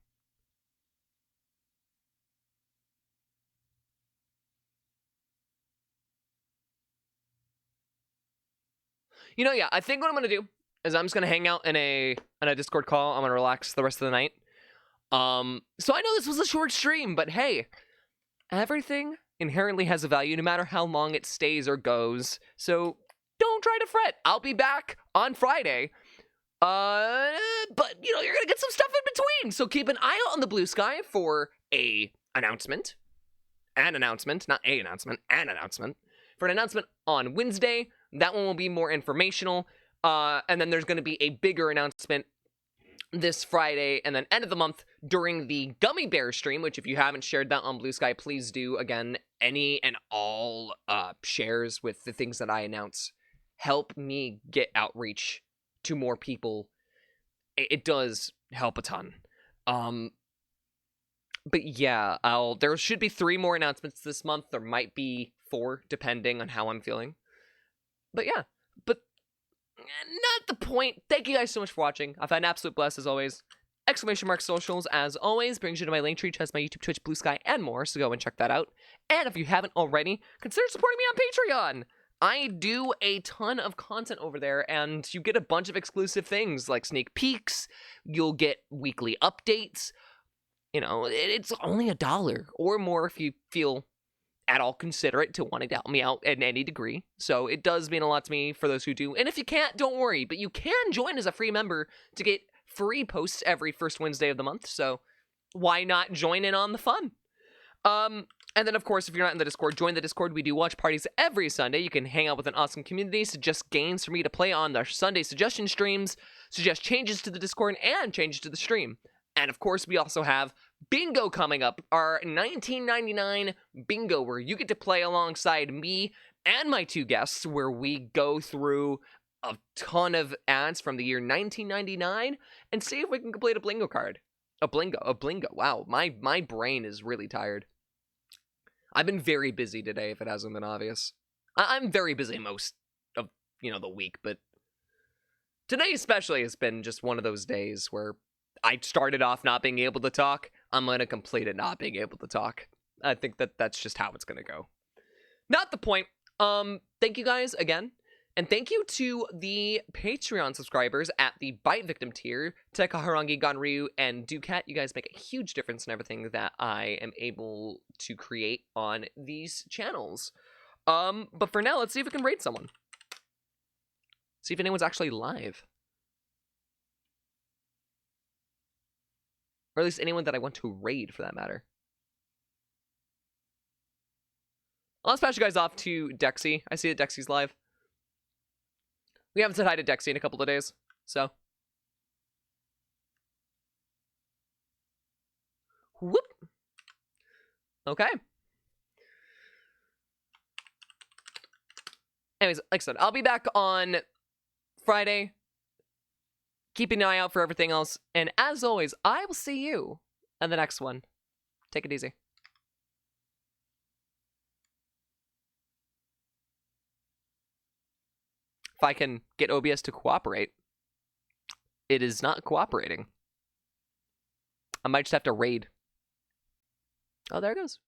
You know, yeah, I think what I'm gonna do is I'm just gonna hang out in a Discord call. I'm gonna relax the rest of the night. So I know this was a short stream, but hey, everything inherently has a value no matter how long it stays or goes. So don't try to fret. I'll be back on Friday. But, you know, you're gonna get some stuff in between. So keep an eye out on the blue sky for an announcement. For an announcement on Wednesday. That one will be more informational. And then there's gonna be a bigger announcement this Friday and then end of the month during the Gummy Bear stream, which if you haven't shared that on Blue Sky, please do. Again, any and all shares with the things that I announce help me get outreach to more people. It does help a ton. But yeah, there should be 3 more announcements this month. There might be 4, depending on how I'm feeling. But yeah, but not the point. Thank you guys so much for watching. I've had an absolute blast as always. ! Socials, as always, brings you to my link tree, which has my YouTube, Twitch, Blue Sky, and more, so go and check that out. And if you haven't already, consider supporting me on Patreon. I do a ton of content over there, and you get a bunch of exclusive things, like sneak peeks, you'll get weekly updates. You know, it's only $1 or more if you feel at all considerate to wanting to help me out in any degree. So it does mean a lot to me for those who do. And if you can't, don't worry, but you can join as a free member to get free posts every first Wednesday of the month. So why not join in on the fun? And then, of course, if you're not in the Discord, join the Discord. We do watch parties every Sunday. You can hang out with an awesome community, suggest games for me to play on the Sunday suggestion streams, suggest changes to the Discord, and changes to the stream. And, of course, we also have Bingo coming up, our $19.99 Bingo, where you get to play alongside me and my 2 guests, where we go through a ton of ads from the year 1999 and see if we can complete a Blingo card. A Blingo. Wow, my brain is really tired. I've been very busy today, if it hasn't been obvious. I'm very busy most of, the week, but today especially has been just one of those days where I started off not being able to talk. I'm going to complete it not being able to talk. I think that's just how it's going to go. Not the point. Thank you guys again. And thank you to the Patreon subscribers at the Bite Victim tier, Teka Harangi, Gonryu, and Ducat. You guys make a huge difference in everything that I am able to create on these channels. But for now, let's see if we can raid someone. See if anyone's actually live. Or at least anyone that I want to raid, for that matter. I'll pass you guys off to Dexy. I see that Dexy's live. We haven't said hi to Dexy in a couple of days, so. Whoop. Okay. Anyways, like I said, I'll be back on Friday. Keeping an eye out for everything else. And as always, I will see you in the next one. Take it easy. If I can get OBS to cooperate, it is not cooperating. I might just have to raid. Oh, there it goes.